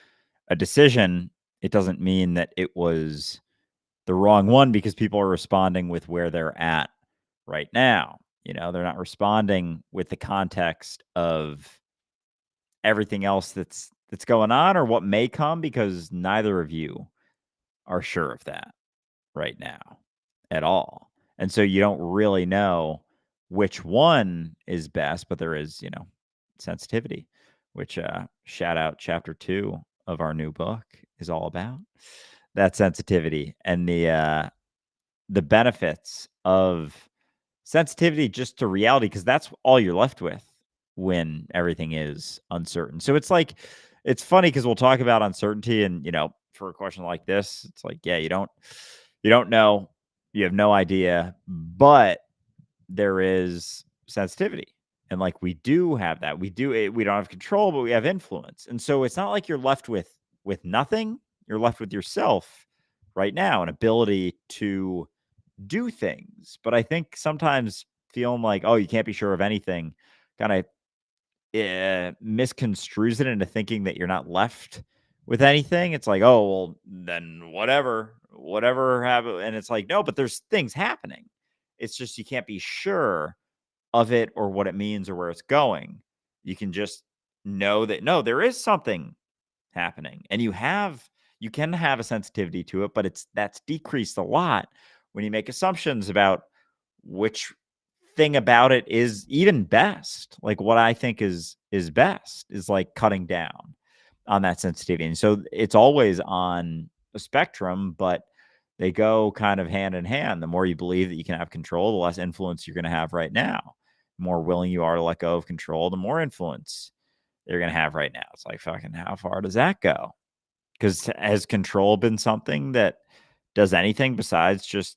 a decision. It doesn't mean that it was the wrong one because people are responding with where they're at right now. They're not responding with the context of everything else that's going on or what may come, because neither of you are sure of that right now at all. And so you don't really know which one is best, but there is, sensitivity, which shout out chapter 2 of our new book is all about that sensitivity and the benefits of sensitivity just to reality, because that's all you're left with when everything is uncertain. So it's like, it's funny because we'll talk about uncertainty and, for a question like this, it's like, yeah, you don't know, you have no idea, but there is sensitivity. And like we do have that. We don't have control, but we have influence. And so it's not like you're left with nothing. You're left with yourself right now, an ability to do things. But I think sometimes feeling like, oh, you can't be sure of anything kind of misconstrues it into thinking that you're not left with anything. It's like, oh, well, then whatever happen. And it's like, no, but there's things happening. It's just you can't be sure of it or what it means or where it's going. You can just know that no, there is something happening, and you can have a sensitivity to it, but that's decreased a lot when you make assumptions about which thing about it is even best. Like what I think is best is like cutting down on that sensitivity. And so it's always on a spectrum, but they go kind of hand in hand. The more you believe that you can have control, the less influence you're going to have right now. The more willing you are to let go of control, the more influence you're going to have right now. It's like, fucking, how far does that go? Because has control been something that does anything besides just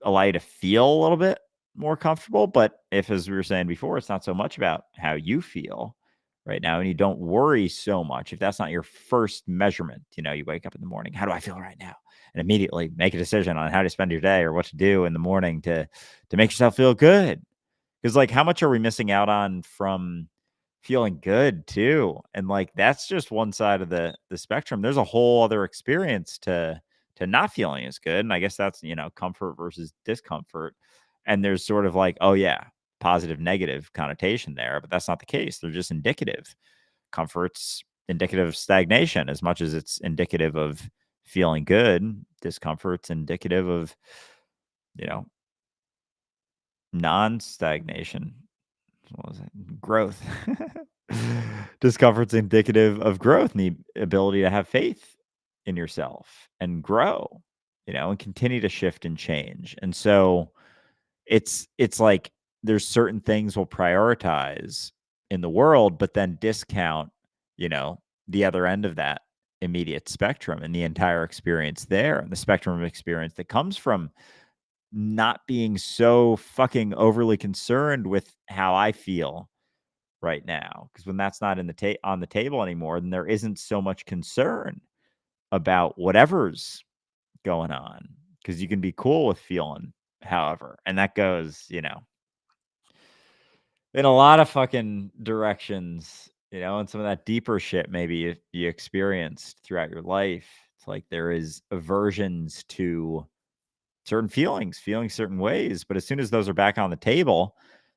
allow you to feel a little bit more comfortable? But if, as we were saying before, it's not so much about how you feel right now, and you don't worry so much, if that's not your first measurement, you wake up in the morning, how do I feel right now? And immediately make a decision on how to spend your day or what to do in the morning to make yourself feel good. Because, like, how much are we missing out on from feeling good too? And, like, that's just one side of the spectrum. There's a whole other experience to not feeling as good. And I guess that's, comfort versus discomfort. And there's sort of like, oh yeah, positive, negative connotation there, but that's not the case. They're just indicative. Comfort's indicative of stagnation as much as it's indicative of feeling good. Discomfort's indicative of, you know, non-stagnation. What was it? Growth. Discomfort's indicative of growth and the ability to have faith in yourself and grow, and continue to shift and change. And so it's like there's certain things we'll prioritize in the world, but then discount, the other end of that immediate spectrum and the entire experience there, and the spectrum of experience that comes from not being so fucking overly concerned with how I feel right now. Because when that's not in the on the table anymore, then there isn't so much concern about whatever's going on. Because you can be cool with feeling however. And that goes, in a lot of fucking directions, and some of that deeper shit maybe you experienced throughout your life. It's like there is aversions to certain feeling certain ways. But as soon as those are back on the table,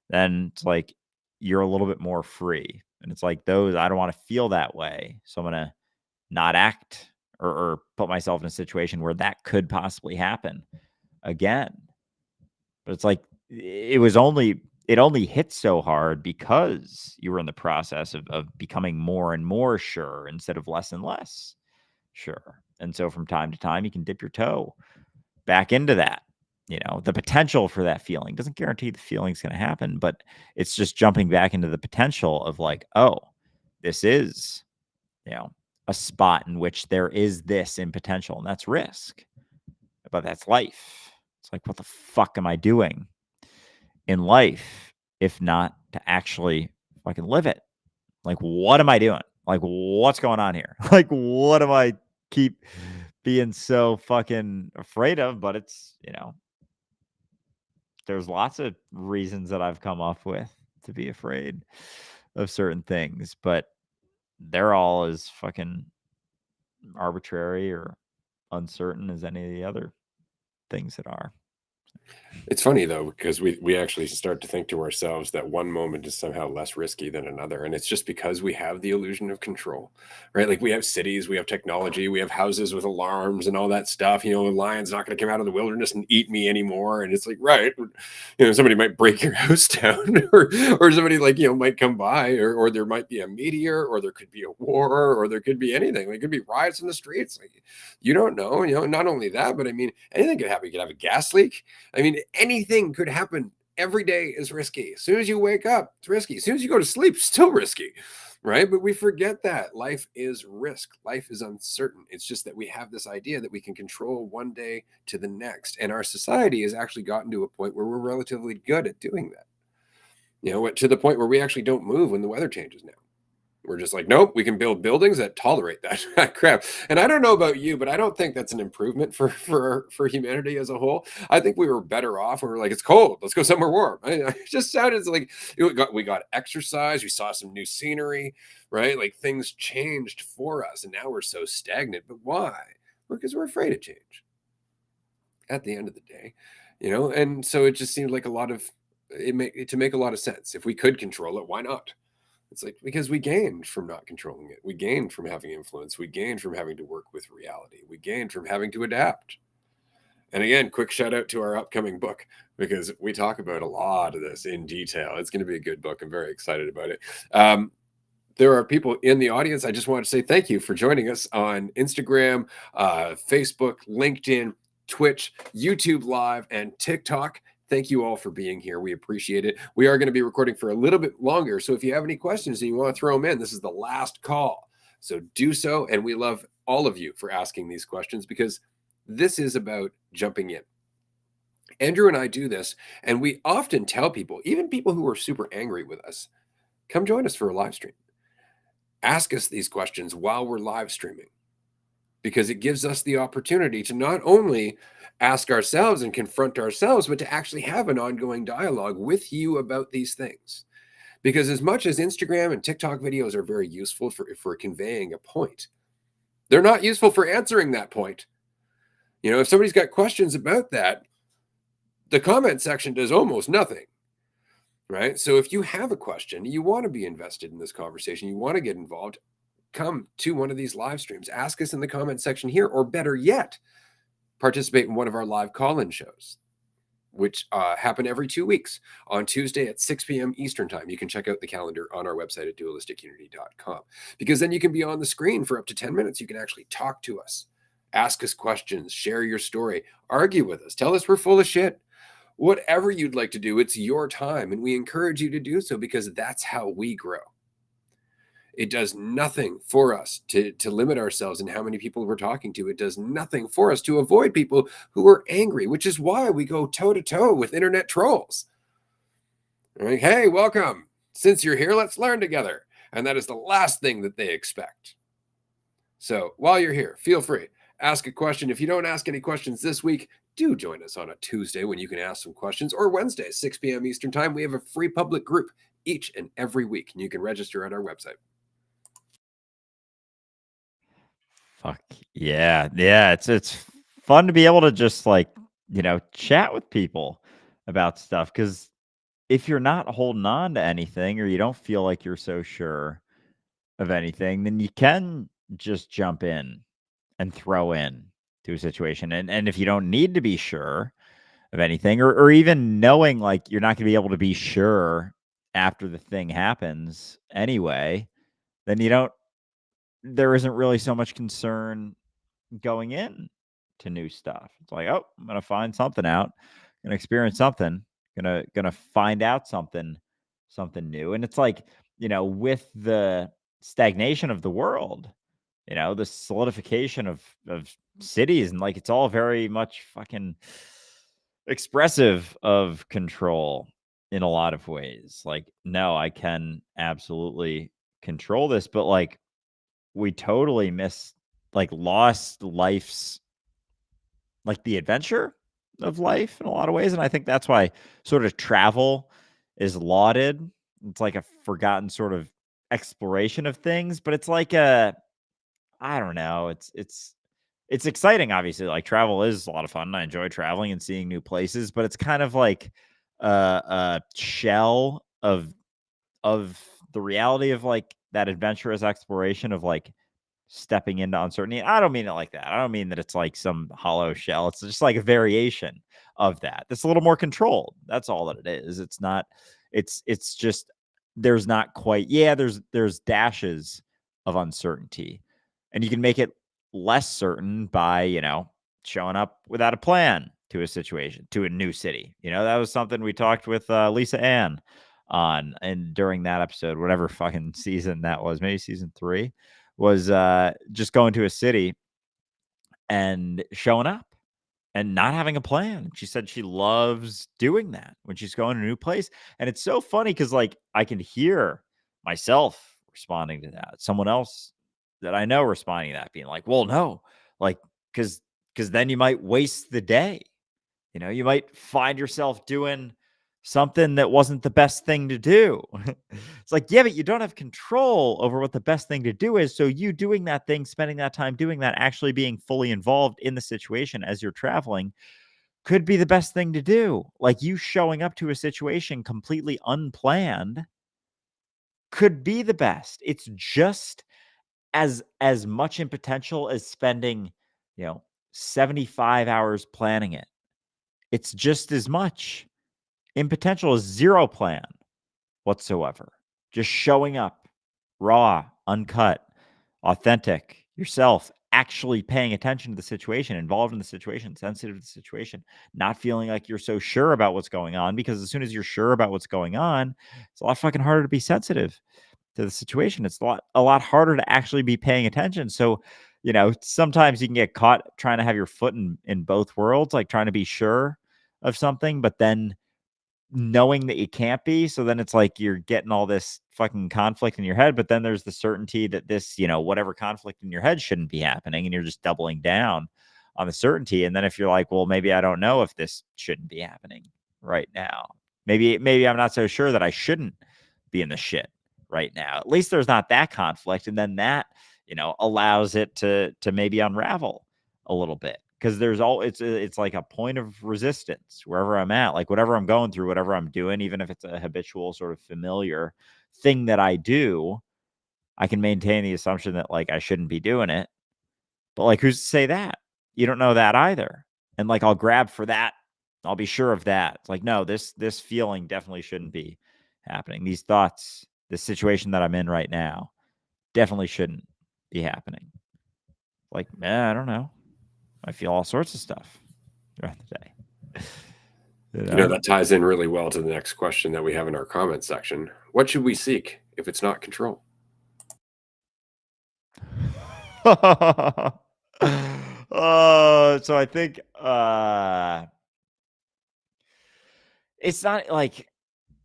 then it's like you're a little bit more free. And it's like those, I don't want to feel that way. So I'm going to not act or put myself in a situation where that could possibly happen again. But it's like it only hit so hard because you were in the process of becoming more and more sure instead of less and less sure. And so from time to time, you can dip your toe back into that. The potential for that feeling doesn't guarantee the feeling's going to happen, but it's just jumping back into the potential of like, oh, this is, a spot in which there is this in potential, and that's risk, but that's life. It's like, what the fuck am I doing in life if not to actually fucking live it? Like, what am I doing? Like, what's going on here? Like, what am I keep being so fucking afraid of? But it's, there's lots of reasons that I've come up with to be afraid of certain things, but they're all as fucking arbitrary or uncertain as any of the other things that are. It's funny though, because we actually start to think to ourselves that one moment is somehow less risky than another. And it's just because we have the illusion of control, right? Like we have cities, we have technology, we have houses with alarms and all that stuff. A lion's not going to come out of the wilderness and eat me anymore. And it's like, right, somebody might break your house down or somebody might come by or there might be a meteor or there could be a war or there could be anything. There could be riots in the streets. Like, you don't know, not only that, but I mean, anything could happen. You could have a gas leak. I mean, anything could happen. Every day is risky. As soon as you wake up, it's risky. As soon as you go to sleep, still risky, right? But we forget that life is risk. Life is uncertain. It's just that we have this idea that we can control one day to the next. And our society has actually gotten to a point where we're relatively good at doing that. To the point where we actually don't move when the weather changes now. We're just like, nope, we can build buildings that tolerate that crap. And I don't know about you, but I don't think that's an improvement for humanity as a whole. I think we were better off when we were like, it's cold, let's go somewhere warm. It just sounded like we got exercise, we saw some new scenery, right? Like things changed for us, and now we're so stagnant. But why? Well, because we're afraid of change. At the end of the day, and so it just seemed like to make a lot of sense. If we could control it, why not? It's like, because we gained from not controlling it. We gained from having influence. We gained from having to work with reality. We gained from having to adapt. And again, quick shout out to our upcoming book, because we talk about a lot of this in detail. It's going to be a good book. I'm very excited about it. There are people in the audience. I just want to say thank you for joining us on Instagram, Facebook, LinkedIn, Twitch, YouTube Live, and TikTok. Thank you all for being here. We appreciate it. We are going to be recording for a little bit longer. So if you have any questions and you want to throw them in, this is the last call. So do so. And we love all of you for asking these questions because this is about jumping in. Andrew and I do this, and we often tell people, even people who are super angry with us, come join us for a live stream. Ask us these questions while we're live streaming because it gives us the opportunity to not only ask ourselves and confront ourselves, but to actually have an ongoing dialogue with you about these things. Because as much as Instagram and TikTok videos are very useful for conveying a point, they're not useful for answering that point. You know, if somebody's got questions about that, the comment section does almost nothing, right? So if you have a question, you want to be invested in this conversation, you want to get involved, come to one of these live streams, ask us in the comment section here, or better yet, participate in one of our live call-in shows, which happen every 2 weeks on Tuesday at 6 p.m. Eastern time. You can check out the calendar on our website at dualistiCunity.com, because then you can be on the screen for up to 10 minutes. You can actually talk to us, ask us questions, share your story, argue with us, tell us we're full of shit. Whatever you'd like to do, it's your time, and we encourage you to do so because that's how we grow. It does nothing for us to limit ourselves in how many people we're talking to. It does nothing for us to avoid people who are angry, which is why we go toe to toe with internet trolls. Like, hey, welcome. Since you're here, let's learn together. And that is the last thing that they expect. So while you're here, feel free. Ask a question. If you don't ask any questions this week, do join us on a Tuesday when you can ask some questions, or Wednesday, 6 p.m. Eastern time. We have a free public group each and every week, and you can register at our website. Fuck yeah. Yeah, it's fun to be able to just like, chat with people about stuff cuz if you're not holding on to anything or you don't feel like you're so sure of anything, then you can just jump in and throw in to a situation. And if you don't need to be sure of anything or even knowing like you're not going to be able to be sure after the thing happens anyway, then there isn't really so much concern going in to new stuff. It's like, oh, I'm gonna find something out, gonna experience something, gonna find out something new. And it's like, with the stagnation of the world, the solidification of cities, and like it's all very much fucking expressive of control in a lot of ways. Like, no, I can absolutely control this, but like we totally lost life's like the adventure of life in a lot of ways. And I think that's why sort of travel is lauded. It's like a forgotten sort of exploration of things, but it's like I don't know. It's exciting, obviously. Like travel is a lot of fun. I enjoy traveling and seeing new places, but it's kind of like a shell of the reality of like that adventurous exploration of like stepping into uncertainty. I don't mean it like that. I don't mean that it's like some hollow shell. It's just like a variation of that. That's a little more controlled. That's all that it is. It's not, it's just there's not quite, yeah, there's dashes of uncertainty. And you can make it less certain by, showing up without a plan to a situation, to a new city. That was something we talked with Lisa Ann on and during that episode, whatever fucking season that was, maybe season 3, was just going to a city and showing up and not having a plan. She said she loves doing that when she's going to a new place. And it's so funny because like I can hear myself responding to that. Someone else that I know responding to that, being like, well, no, like, because then you might waste the day. You might find yourself doing something that wasn't the best thing to do. It's like, yeah, but you don't have control over what the best thing to do is. So you doing that thing, spending that time doing that, actually being fully involved in the situation as you're traveling could be the best thing to do. Like you showing up to a situation completely unplanned could be the best. It's just as much in potential as spending, 75 hours planning it. It's just as much in potential as zero plan whatsoever. Just showing up raw, uncut, authentic, yourself actually paying attention to the situation, involved in the situation, sensitive to the situation, not feeling like you're so sure about what's going on, because as soon as you're sure about what's going on, it's a lot fucking harder to be sensitive to the situation. It's a lot harder to actually be paying attention. So, sometimes you can get caught trying to have your foot in both worlds, like trying to be sure of something, but then knowing that you can't be. So then it's like you're getting all this fucking conflict in your head, but then there's the certainty that this, whatever conflict in your head shouldn't be happening. And you're just doubling down on the certainty. And then if you're like, well, maybe I don't know if this shouldn't be happening right now. Maybe I'm not so sure that I shouldn't be in the shit right now. At least there's not that conflict. And then that, allows it to maybe unravel a little bit, because it's like a point of resistance wherever I'm at, like whatever I'm going through, whatever I'm doing, even if it's a habitual sort of familiar thing that I do, I can maintain the assumption that like I shouldn't be doing it. But like, who's to say that? You don't know that either. And like, I'll grab for that. I'll be sure of that. It's like, no, this feeling definitely shouldn't be happening. These thoughts, this situation that I'm in right now, definitely shouldn't be happening. Like, I don't know. I feel all sorts of stuff throughout the day. That ties in really well to the next question that we have in our comment section. What should we seek if it's not control? So I think it's not like,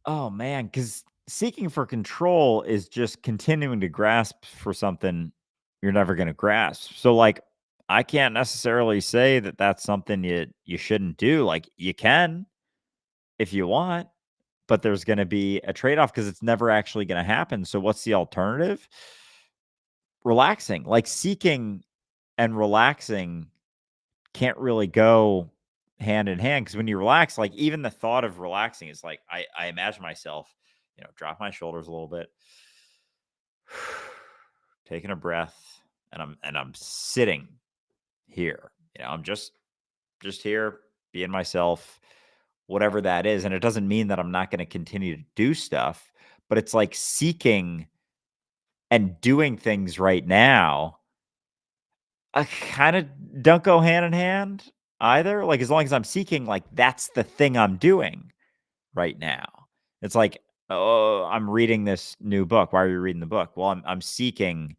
oh man, because seeking for control is just continuing to grasp for something you're never going to grasp. So like, I can't necessarily say that that's something you shouldn't do. Like, you can if you want, but there's going to be a trade-off because it's never actually going to happen. So what's the alternative? Relaxing. Like, seeking and relaxing can't really go hand in hand, because when you relax, like even the thought of relaxing is like, I imagine myself, drop my shoulders a little bit, taking a breath, and I'm sitting here. I'm just here being myself, whatever that is. And it doesn't mean that I'm not going to continue to do stuff, but it's like seeking and doing things right now, I kind of don't go hand in hand either. Like, as long as I'm seeking, like, that's the thing I'm doing right now. It's like, oh, I'm reading this new book. Why are you reading the book? Well, I'm seeking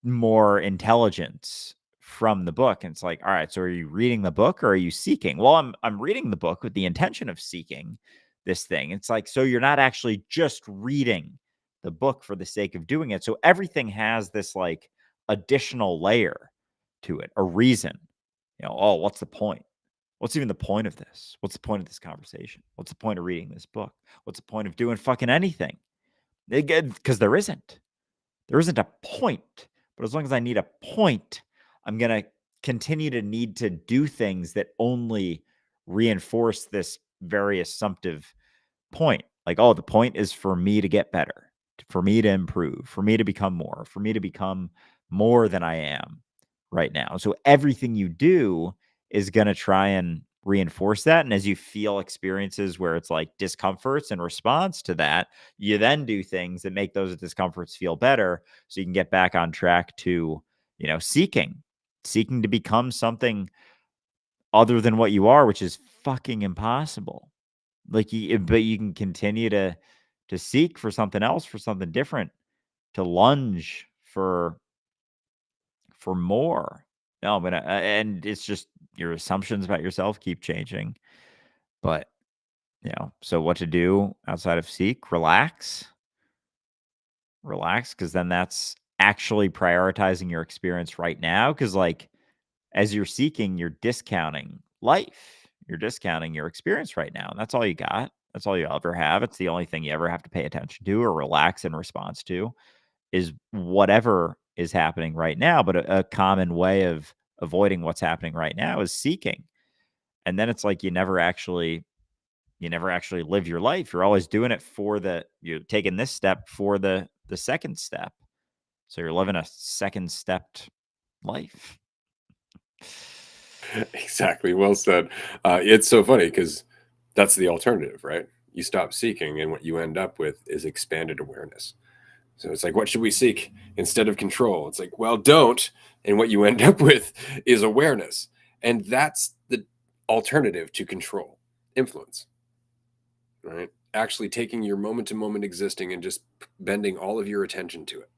more intelligence from the book. And it's like, all right, so are you reading the book or are you seeking? Well, I'm reading the book with the intention of seeking this thing. It's like, so you're not actually just reading the book for the sake of doing it. So everything has this like additional layer to it, a reason. Oh, what's the point? What's even the point of this? What's the point of this conversation? What's the point of reading this book? What's the point of doing fucking anything? Because there isn't. There isn't a point. But as long as I need a point, I'm going to continue to need to do things that only reinforce this very assumptive point. Like, oh, the point is for me to get better, for me to improve, for me to become more, for me to become more than I am right now. So everything you do is going to try and reinforce that. And as you feel experiences where it's like discomforts in response to that, you then do things that make those discomforts feel better, so you can get back on track to, seeking to become something other than what you are, which is fucking impossible. Like, but you can continue to seek for something else, for something different, to lunge for more. No, but and it's just your assumptions about yourself keep changing. But, so what to do outside of seek? Relax, because then that's actually prioritizing your experience right now. Because like, as you're seeking, you're discounting life. You're discounting your experience right now. And that's all you got. That's all you ever have. It's the only thing you ever have to pay attention to or relax in response to, is whatever is happening right now. But a common way of avoiding what's happening right now is seeking. And then it's like you never actually live your life. You're always doing it you're taking this step for the second step. So you're living a second stepped life. Exactly. Well said. It's so funny because that's the alternative, right? You stop seeking, and what you end up with is expanded awareness. So it's like, what should we seek instead of control? It's like, well, don't. And what you end up with is awareness. And that's the alternative to control, influence, right? Actually taking your moment to moment existing and just bending all of your attention to it.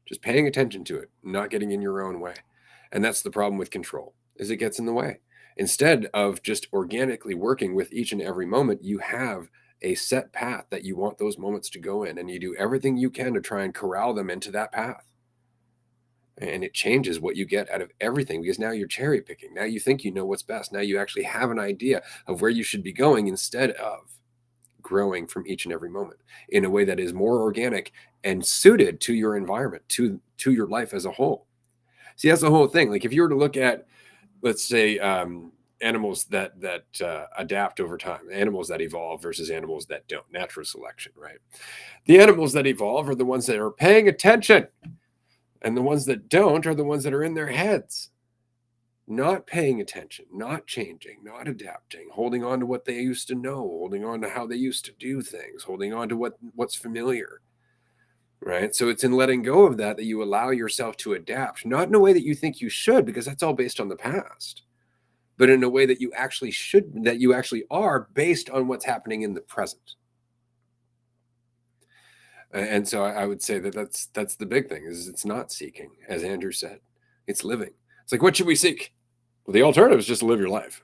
Just paying attention to it, not getting in your own way. And that's the problem with control, is it gets in the way. Instead of just organically working with each and every moment, you have a set path that you want those moments to go in, and you do everything you can to try and corral them into that path. And it changes what you get out of everything, because now you're cherry picking. Now you think you know what's best. Now you actually have an idea of where you should be going, instead of growing from each and every moment in a way that is more organic and suited to your environment, to your life as a whole. See, that's the whole thing. Like, if you were to look at, let's say, animals that adapt over time, animals that evolve versus animals that don't, natural selection, right? The animals that evolve are the ones that are paying attention, and the ones that don't are the ones that are in their heads, not paying attention, not changing, not adapting, holding on to what they used to know, holding on to how they used to do things, holding on to what's familiar, right? So it's in letting go of that you allow yourself to adapt, not in a way that you think you should, because that's all based on the past, but in a way that you actually should, that you actually are, based on what's happening in the present. And so I would say that that's the big thing, is it's not seeking, as Andrew said, it's living. It's like, what should we seek? Well, the alternative is just to live your life.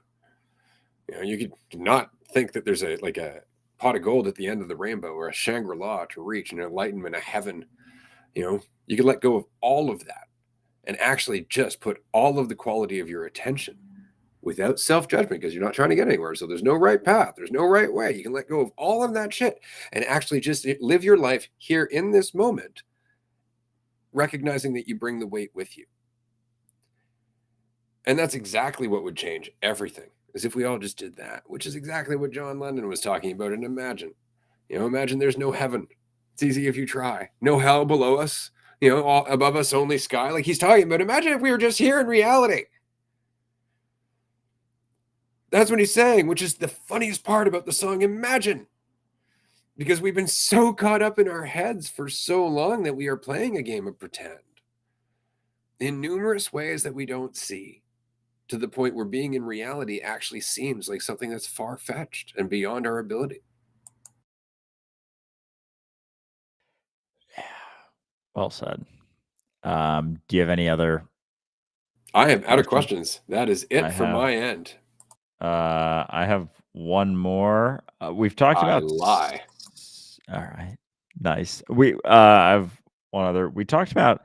You could not think that there's a pot of gold at the end of the rainbow, or a Shangri-La to reach, an enlightenment, a heaven. You could let go of all of that and actually just put all of the quality of your attention, without self-judgment, because you're not trying to get anywhere. So there's no right path. There's no right way. You can let go of all of that shit and actually just live your life here in this moment, recognizing that you bring the weight with you. And that's exactly what would change everything, is if we all just did that, which is exactly what John Lennon was talking about. And imagine there's no heaven. It's easy if you try. No hell below us, all above us, only sky. Like he's talking about, imagine if we were just here in reality. That's what he's saying, which is the funniest part about the song Imagine. Because we've been so caught up in our heads for so long that we are playing a game of pretend in numerous ways that we don't see, to the point where being in reality actually seems like something that's far-fetched and beyond our ability. Yeah. Well said. Do you have any other I am out of questions? questions. That is I it for have my end. I have one more. We've talked I about lie. all right. Nice. I have one other. We talked about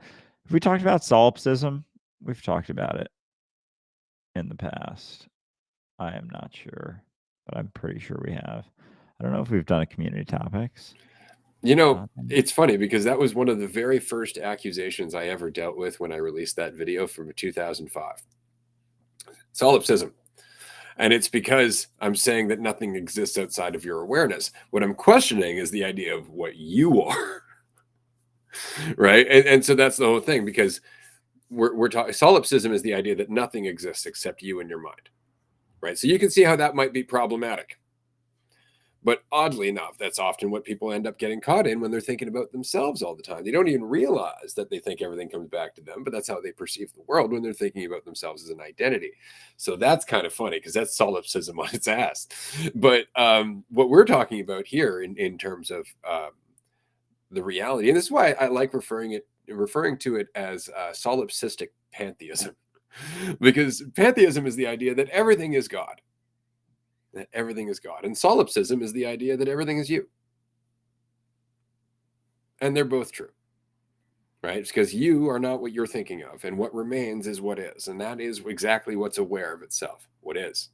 solipsism. We've talked about it in the past. I am not sure, but I'm pretty sure we have. I don't know if we've done a community topics. It's funny, because that was one of the very first accusations I ever dealt with when I released that video from 2005. Solipsism. And it's because I'm saying that nothing exists outside of your awareness. What I'm questioning is the idea of what you are. Right. And so that's the whole thing, because we're talking, solipsism is the idea that nothing exists except you and your mind. Right. So you can see how that might be problematic. But oddly enough, that's often what people end up getting caught in when they're thinking about themselves all the time. They don't even realize that they think everything comes back to them, but that's how they perceive the world when they're thinking about themselves as an identity. So that's kind of funny, because that's solipsism on its ass. But what we're talking about here in terms of the reality, and this is why I like referring to it as solipsistic pantheism, because pantheism is the idea that everything is God. That everything is God. And solipsism is the idea that everything is you. And they're both true, right? It's because you are not what you're thinking of, and what remains is what is. And that is exactly what's aware of itself, what is.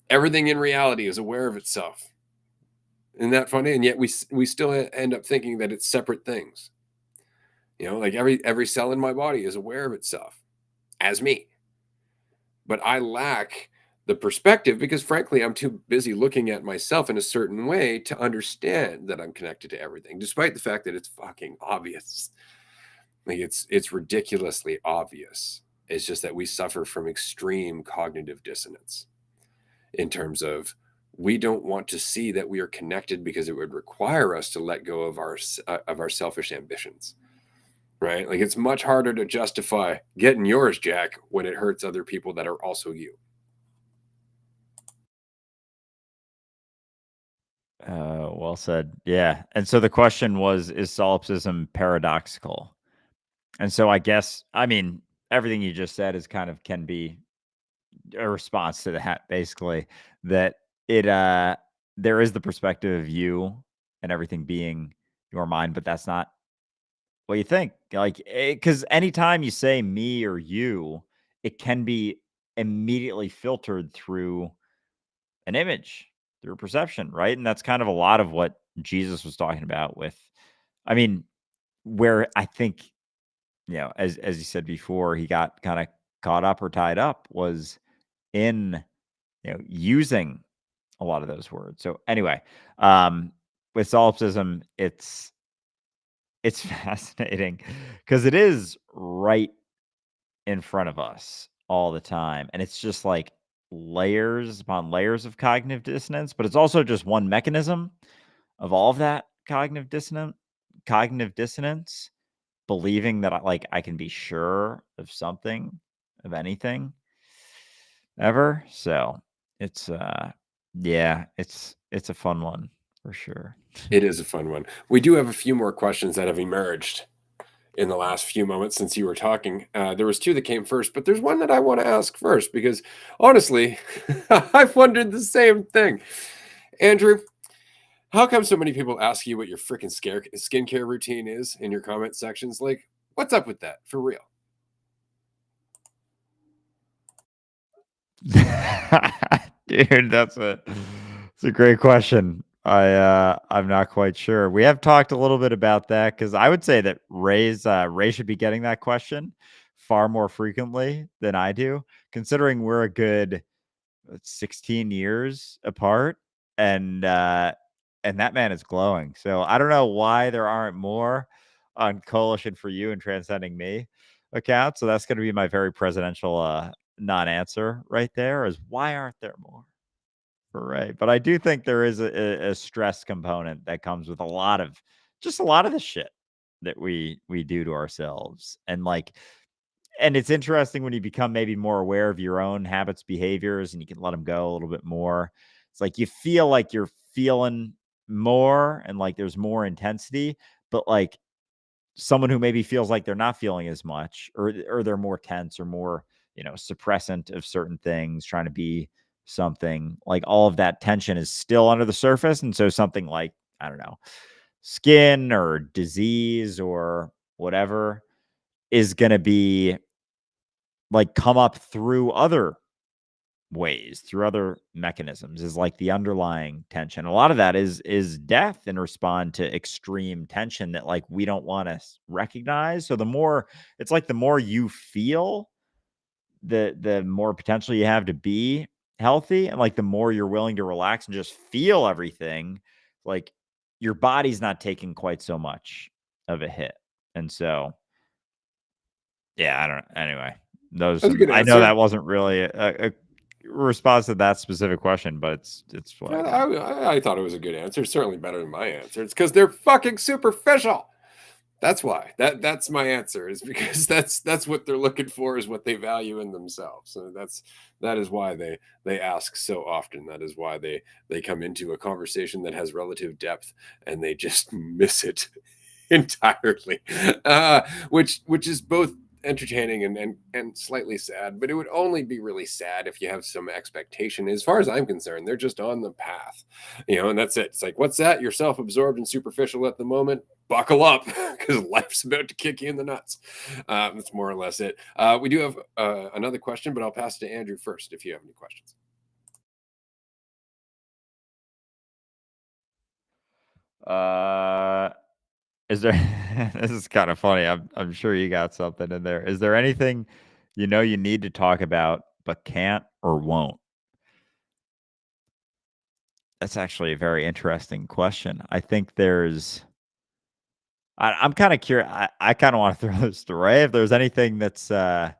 Everything in reality is aware of itself. Isn't that funny? And yet we still end up thinking that it's separate things. Like every cell in my body is aware of itself as me. But I lack the perspective, because frankly, I'm too busy looking at myself in a certain way to understand that I'm connected to everything, despite the fact that it's fucking obvious. Like it's ridiculously obvious. It's just that we suffer from extreme cognitive dissonance in terms of we don't want to see that we are connected because it would require us to let go of our selfish ambitions, right? Like it's much harder to justify getting yours, Jack, when it hurts other people that are also you. Well said. Yeah. And so the question was, is solipsism paradoxical? And so I guess, I mean, everything you just said is kind of can be a response to that, basically, that it, there is the perspective of you and everything being your mind, but that's not what you think. Like, because anytime you say me or you, it can be immediately filtered through an image, through perception, right? And that's kind of a lot of what Jesus was talking about with, I mean, where I think, as you said before, he got kind of caught up or tied up was in, using a lot of those words. So anyway, um, with solipsism, it's fascinating because it is right in front of us all the time, and it's just like layers upon layers of cognitive dissonance, but it's also just one mechanism of all of that cognitive dissonance, believing that I can be sure of something, of anything ever. So it's yeah, it's a fun one for sure. It is a fun one. We do have a few more questions that have emerged in the last few moments since you were talking. There was two that came first, but there's one that I want to ask first because honestly, I've wondered the same thing. Andrew, how come so many people ask you what your freaking skincare routine is in your comment sections? Like, what's up with that for real? Dude, it's a great question. I'm not quite sure. We have talked a little bit about that because I would say that Ray should be getting that question far more frequently than I do, considering we're a good 16 years apart, and that man is glowing. So I don't know why there aren't more on Coalition for You and Transcending Me account. So that's going to be my very presidential non-answer right there. Is why aren't there more? Right. But I do think there is a stress component that comes with a lot of the shit that we do to ourselves, and it's interesting when you become maybe more aware of your own habits, behaviors, and you can let them go a little bit more. It's like you feel like you're feeling more and like there's more intensity, but like someone who maybe feels like they're not feeling as much or they're more tense or more, suppressant of certain things, trying to be something, like all of that tension is still under the surface. And so something like, I don't know, skin or disease or whatever is going to be like come up through other ways, through other mechanisms, is like the underlying tension. A lot of that is death and respond to extreme tension that like we don't want to recognize. So the more, it's like the more you feel, the more potential you have to be healthy, and like the more you're willing to relax and just feel everything, like your body's not taking quite so much of a hit. And so yeah, I don't, anyway, those, That's a good I know answer. that wasn't really a response to that specific question, but it's what I got. I thought it was a good answer. Certainly better than my answer. It's because they're fucking superficial. That's why. That's my answer. Is because that's what they're looking for. Is what they value in themselves. So that is why they ask so often. That is why they come into a conversation that has relative depth and they just miss it entirely, which is both entertaining and slightly sad. But it would only be really sad if you have some expectation. As far as I'm concerned, they're just on the path, and that's it. It's like, what's that? You're self-absorbed and superficial at the moment. Buckle up, because life's about to kick you in the nuts. That's more or less it. We do have another question, but I'll pass it to Andrew first if you have any questions. Uh, is there? This is kind of funny. I'm sure you got something in there. Is there anything you need to talk about but can't or won't? That's actually a very interesting question. I think I'm kind of curious. I kind of want to throw this to Ray if there's anything that's I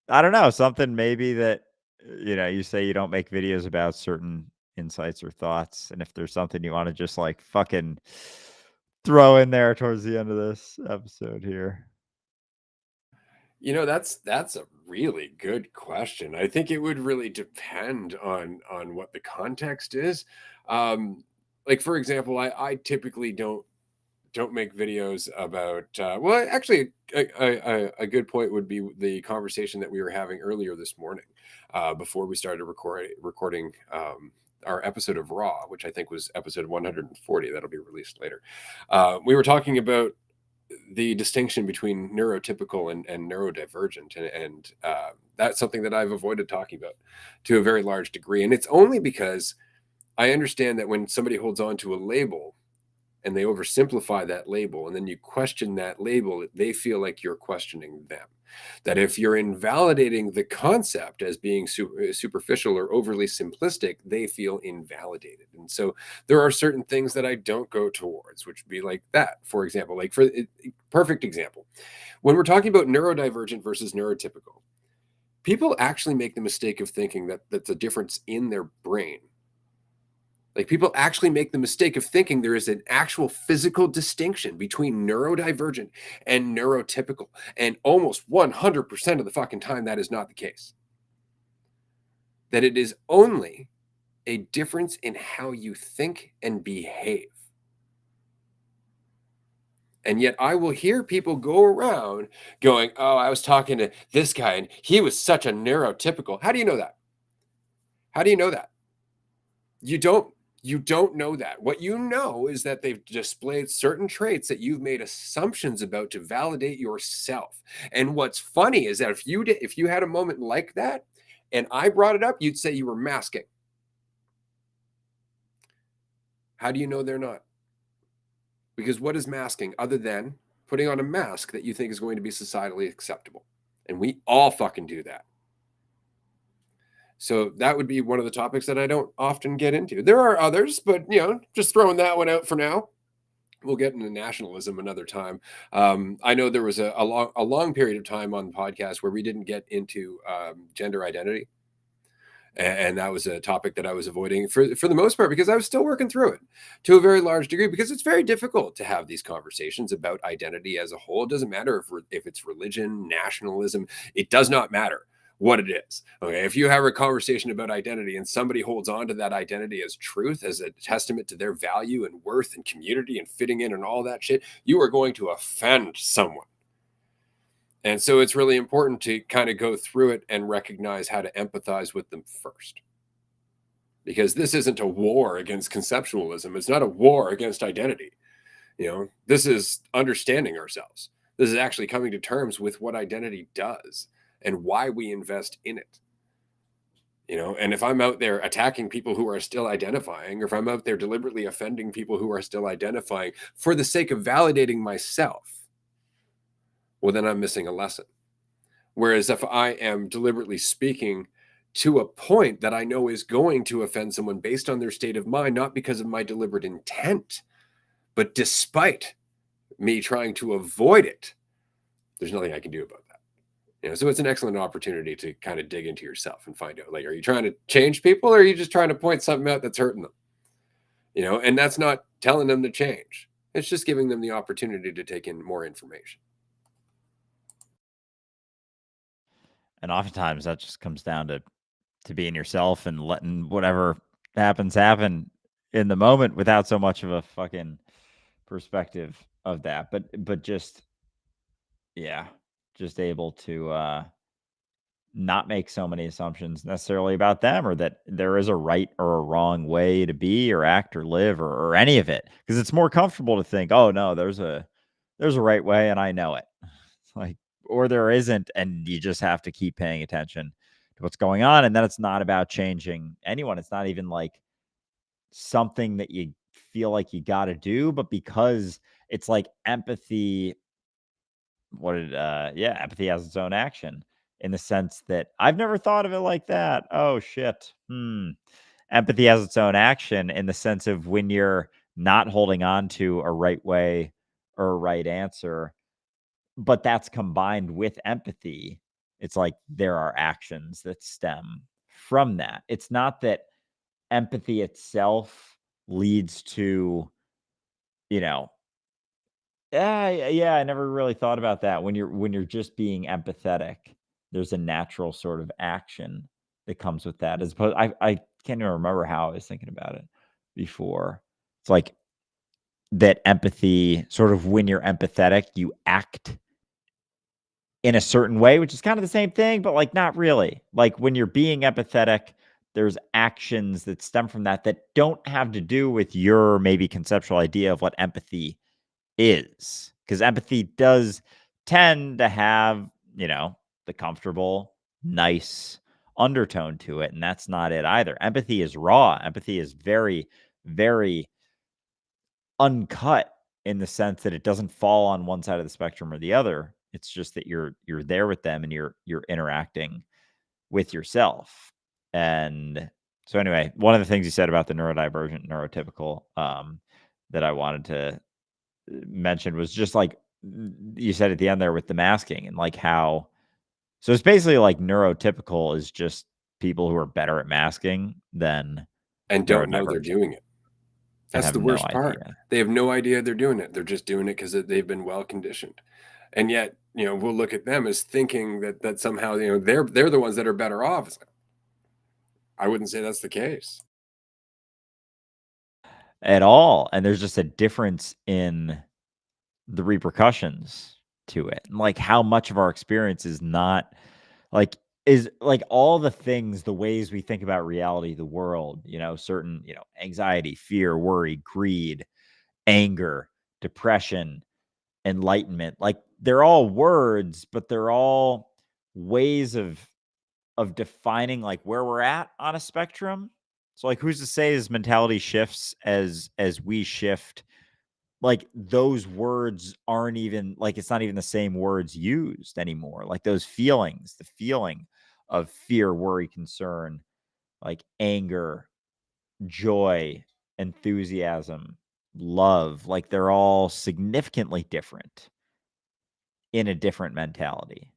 don't know, something maybe that You say you don't make videos about certain insights or thoughts, and if there's something you want to just like fucking throw in there towards the end of this episode here. That's a really good question. I think it would really depend on what the context is. Like for example, I typically don't make videos about well, actually a good point would be the conversation that we were having earlier this morning, before we started recording our episode of Raw, which I think was episode 140. That'll be released later. We were talking about the distinction between neurotypical and neurodivergent, and that's something that I've avoided talking about to a very large degree, and it's only because I understand that when somebody holds on to a label and they oversimplify that label and then you question that label, they feel like you're questioning them. That if you're invalidating the concept as being superficial or overly simplistic, they feel invalidated. And so there are certain things that I don't go towards, which would be like that. For example, like perfect example, when we're talking about neurodivergent versus neurotypical, people actually make the mistake of thinking that that's a difference in their brain. Like people actually make the mistake of thinking there is an actual physical distinction between neurodivergent and neurotypical. And almost 100% of the fucking time, that is not the case. That it is only a difference in how you think and behave. And yet I will hear people go around going, oh, I was talking to this guy and he was such a neurotypical. How do you know that? How do you know that? You don't know that. What you know is that they've displayed certain traits that you've made assumptions about to validate yourself. And what's funny is that if you had a moment like that and I brought it up, you'd say you were masking. How do you know they're not? Because what is masking other than putting on a mask that you think is going to be societally acceptable? And we all fucking do that. So that would be one of the topics that I don't often get into. There are others, but just throwing that one out for now. We'll get into nationalism another time. I know there was a long period of time on the podcast where we didn't get into gender identity, and that was a topic that I was avoiding for the most part because I was still working through it to a very large degree, because it's very difficult to have these conversations about identity as a whole. It doesn't matter if it's religion, nationalism, it does not matter what it is. Okay, if you have a conversation about identity and somebody holds on to that identity as truth, as a testament to their value and worth and community and fitting in and all that shit, you are going to offend someone. And so it's really important to kind of go through it and recognize how to empathize with them first. Because this isn't a war against conceptualism. It's not a war against identity. This is understanding ourselves. This is actually coming to terms with what identity does and why we invest in it. And if I'm out there attacking people who are still identifying, or if I'm out there deliberately offending people who are still identifying for the sake of validating myself, well, then I'm missing a lesson. Whereas if I am deliberately speaking to a point that I know is going to offend someone based on their state of mind, not because of my deliberate intent, but despite me trying to avoid it, there's nothing I can do about that. So it's an excellent opportunity to kind of dig into yourself and find out, like, are you trying to change people, or are you just trying to point something out that's hurting them? And that's not telling them to change. It's just giving them the opportunity to take in more information. And oftentimes that just comes down to being yourself and letting whatever happens happen in the moment without so much of a fucking perspective of that. But just just able to not make so many assumptions necessarily about them, or that there is a right or a wrong way to be or act or live, or any of it. Because it's more comfortable to think, oh no, there's a right way and I know it. Like, or there isn't, and you just have to keep paying attention to what's going on. And then it's not about changing anyone. It's not even like something that you feel like you got to do, but because it's like empathy. Empathy has its own action, in the sense that I've never thought of it like that. Oh shit. Empathy has its own action in the sense of when you're not holding on to a right way or a right answer, but that's combined with empathy. It's like there are actions that stem from that. It's not that empathy itself leads to, you know, yeah, I never really thought about that. When you're just being empathetic, there's a natural sort of action that comes with that. As opposed, I can't even remember how I was thinking about it before. It's like that empathy, sort of when you're empathetic, you act in a certain way, which is kind of the same thing, but like not really. Like when you're being empathetic, there's actions that stem from that that don't have to do with your maybe conceptual idea of what empathy is. Because empathy does tend to have, the comfortable, nice undertone to it. And that's not it either. Empathy is raw. Empathy is very, very uncut in the sense that it doesn't fall on one side of the spectrum or the other. It's just that you're there with them and you're interacting with yourself. And so anyway, one of the things you said about the neurodivergent, neurotypical, that I wanted to mention was just like you said at the end there with the masking and like how, so it's basically like neurotypical is just people who are better at masking than and don't know they're neurodivergent doing it. and That's have the no worst part. idea. They have no idea they're doing it. They're just doing it because they've been well conditioned. And yet, we'll look at them as thinking that somehow, they're the ones that are better off. I wouldn't say that's the case. At all. And there's just a difference in the repercussions to it. And like how much of our experience is not like is like all the things, the ways we think about reality, the world, certain, anxiety, fear, worry, greed, anger, depression, enlightenment. Like they're all words, but they're all ways of defining like where we're at on a spectrum. So like who's to say as mentality shifts as we shift, like those words aren't even like it's not even the same words used anymore. Like those feelings, the feeling of fear, worry, concern, like anger, joy, enthusiasm, love, like they're all significantly different in a different mentality.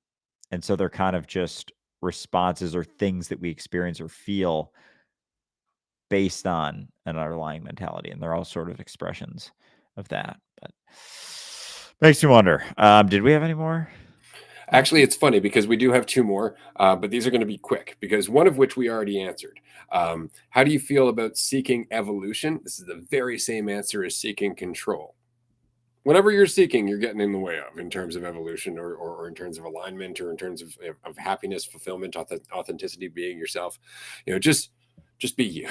And so they're kind of just responses or things that we experience or feel based on an underlying mentality. And they're all sort of expressions of that. But makes me wonder, did we have any more Actually, questions? it's funny because we do have two more, but these are going to be quick because one of which we already answered. How do you feel about seeking evolution? This is the very same answer as seeking control. Whatever you're seeking, you're getting in the way of in terms of evolution or in terms of alignment or in terms of happiness, fulfillment, authenticity, being yourself. Just be you.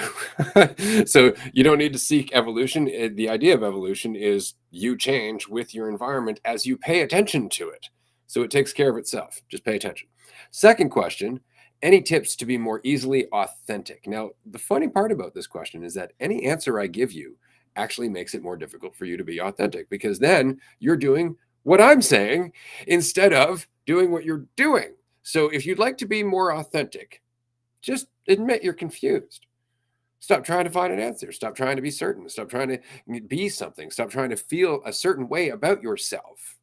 So you don't need to seek evolution. The idea of evolution is you change with your environment as you pay attention to it. So it takes care of itself. Just pay attention. Second question, any tips to be more easily authentic? Now, the funny part about this question is that any answer I give you actually makes it more difficult for you to be authentic because then you're doing what I'm saying instead of doing what you're doing. So if you'd like to be more authentic, just admit you're confused. Stop trying to find an answer. Stop trying to be certain. Stop trying to be something. Stop trying to feel a certain way about yourself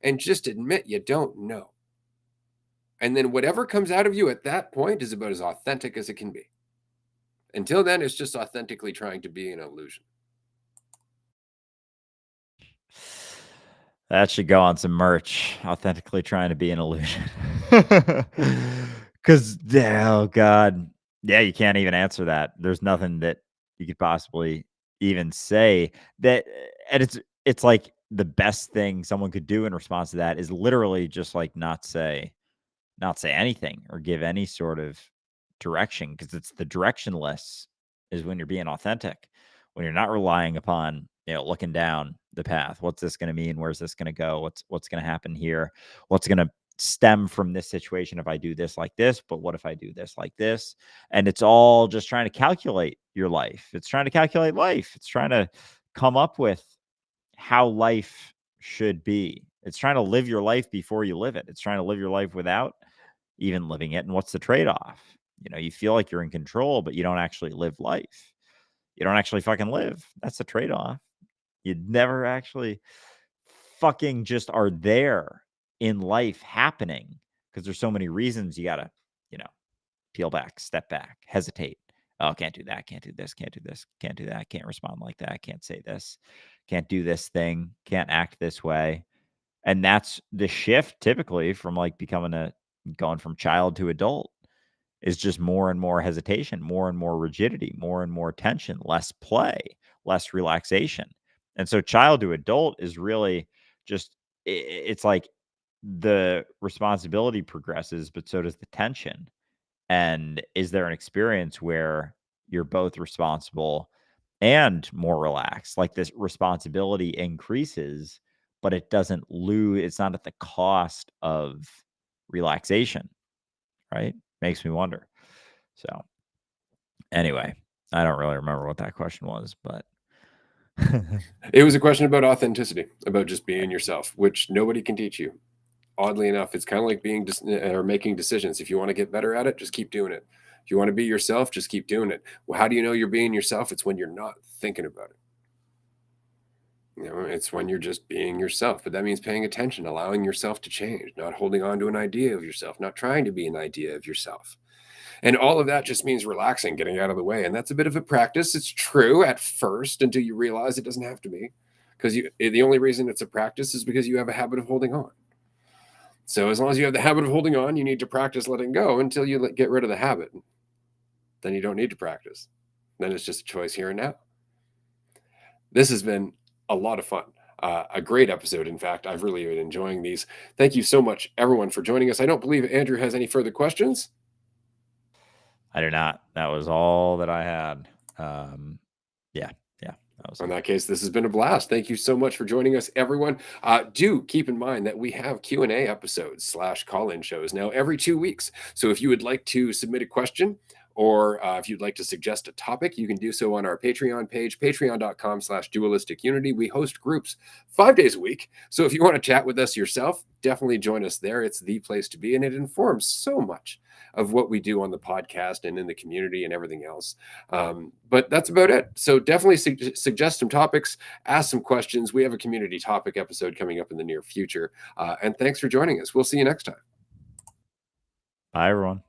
and just admit you don't know. And then whatever comes out of you at that point is about as authentic as it can be. Until then, it's just authentically trying to be an illusion. That should go on some merch. Authentically trying to be an illusion. Because, oh God. Yeah, you can't even answer that. There's nothing that you could possibly even say that. And it's like the best thing someone could do in response to that is literally just like not say anything or give any sort of direction, because it's the directionless is when you're being authentic, when you're not relying upon, looking down the path. What's this going to mean? Where's this going to go? What's going to happen here? What's going to stem from this situation if I do this like this? But what if I do this like this? And it's all just trying to calculate your life. It's trying to calculate life. It's trying to come up with how life should be. It's trying to live your life before you live it. It's trying to live your life without even living it. And what's the trade-off? You feel like you're in control, but you don't actually live life. You don't actually fucking live. That's the trade-off. You never actually fucking just are there in life happening, because there's so many reasons you gotta, you know, peel back, step back, hesitate. Oh, can't do that, can't do this, can't do this, can't do that, can't respond like that, can't say this, can't do this thing, can't act this way. And that's the shift typically from like going from child to adult is just more and more hesitation, more and more rigidity, more and more tension, less play, less relaxation. And so child to adult is really just it's like the responsibility progresses, but so does the tension. And is there an experience where you're both responsible and more relaxed? Like this responsibility increases, but it doesn't lose, it's not at the cost of relaxation, right? Makes me wonder. So, anyway, I don't really remember what that question was, but It was a question about authenticity, about just being yourself, which nobody can teach you. Oddly enough, it's kind of like being or making decisions. If you want to get better at it, just keep doing it. If you want to be yourself, just keep doing it. Well, how do you know you're being yourself? It's when you're not thinking about it. It's when you're just being yourself. But that means paying attention, allowing yourself to change, not holding on to an idea of yourself, not trying to be an idea of yourself. And all of that just means relaxing, getting out of the way. And that's a bit of a practice. It's true at first until you realize it doesn't have to be. Because the only reason it's a practice is because you have a habit of holding on. So as long as you have the habit of holding on, you need to practice letting go until you get rid of the habit. Then you don't need to practice. Then it's just a choice here and now. This has been a lot of fun. A great episode. In fact, I've really been enjoying these. Thank you so much, everyone, for joining us. I don't believe Andrew has any further questions. I do not. That was all that I had. Yeah. In that case, this has been a blast. Thank you so much for joining us, everyone. Do keep in mind that we have Q&A episodes / call-in shows now every 2 weeks. So if you would like to submit a question or if you'd like to suggest a topic, you can do so on our Patreon page, patreon.com / Dualistic Unity. We host groups 5 days a week. So if you want to chat with us yourself, definitely join us there. It's the place to be, and it informs so much of what we do on the podcast and in the community and everything else. But that's about it. So definitely suggest some topics, ask some questions. We have a community topic episode coming up in the near future. And thanks for joining us. We'll see you next time. Bye, everyone.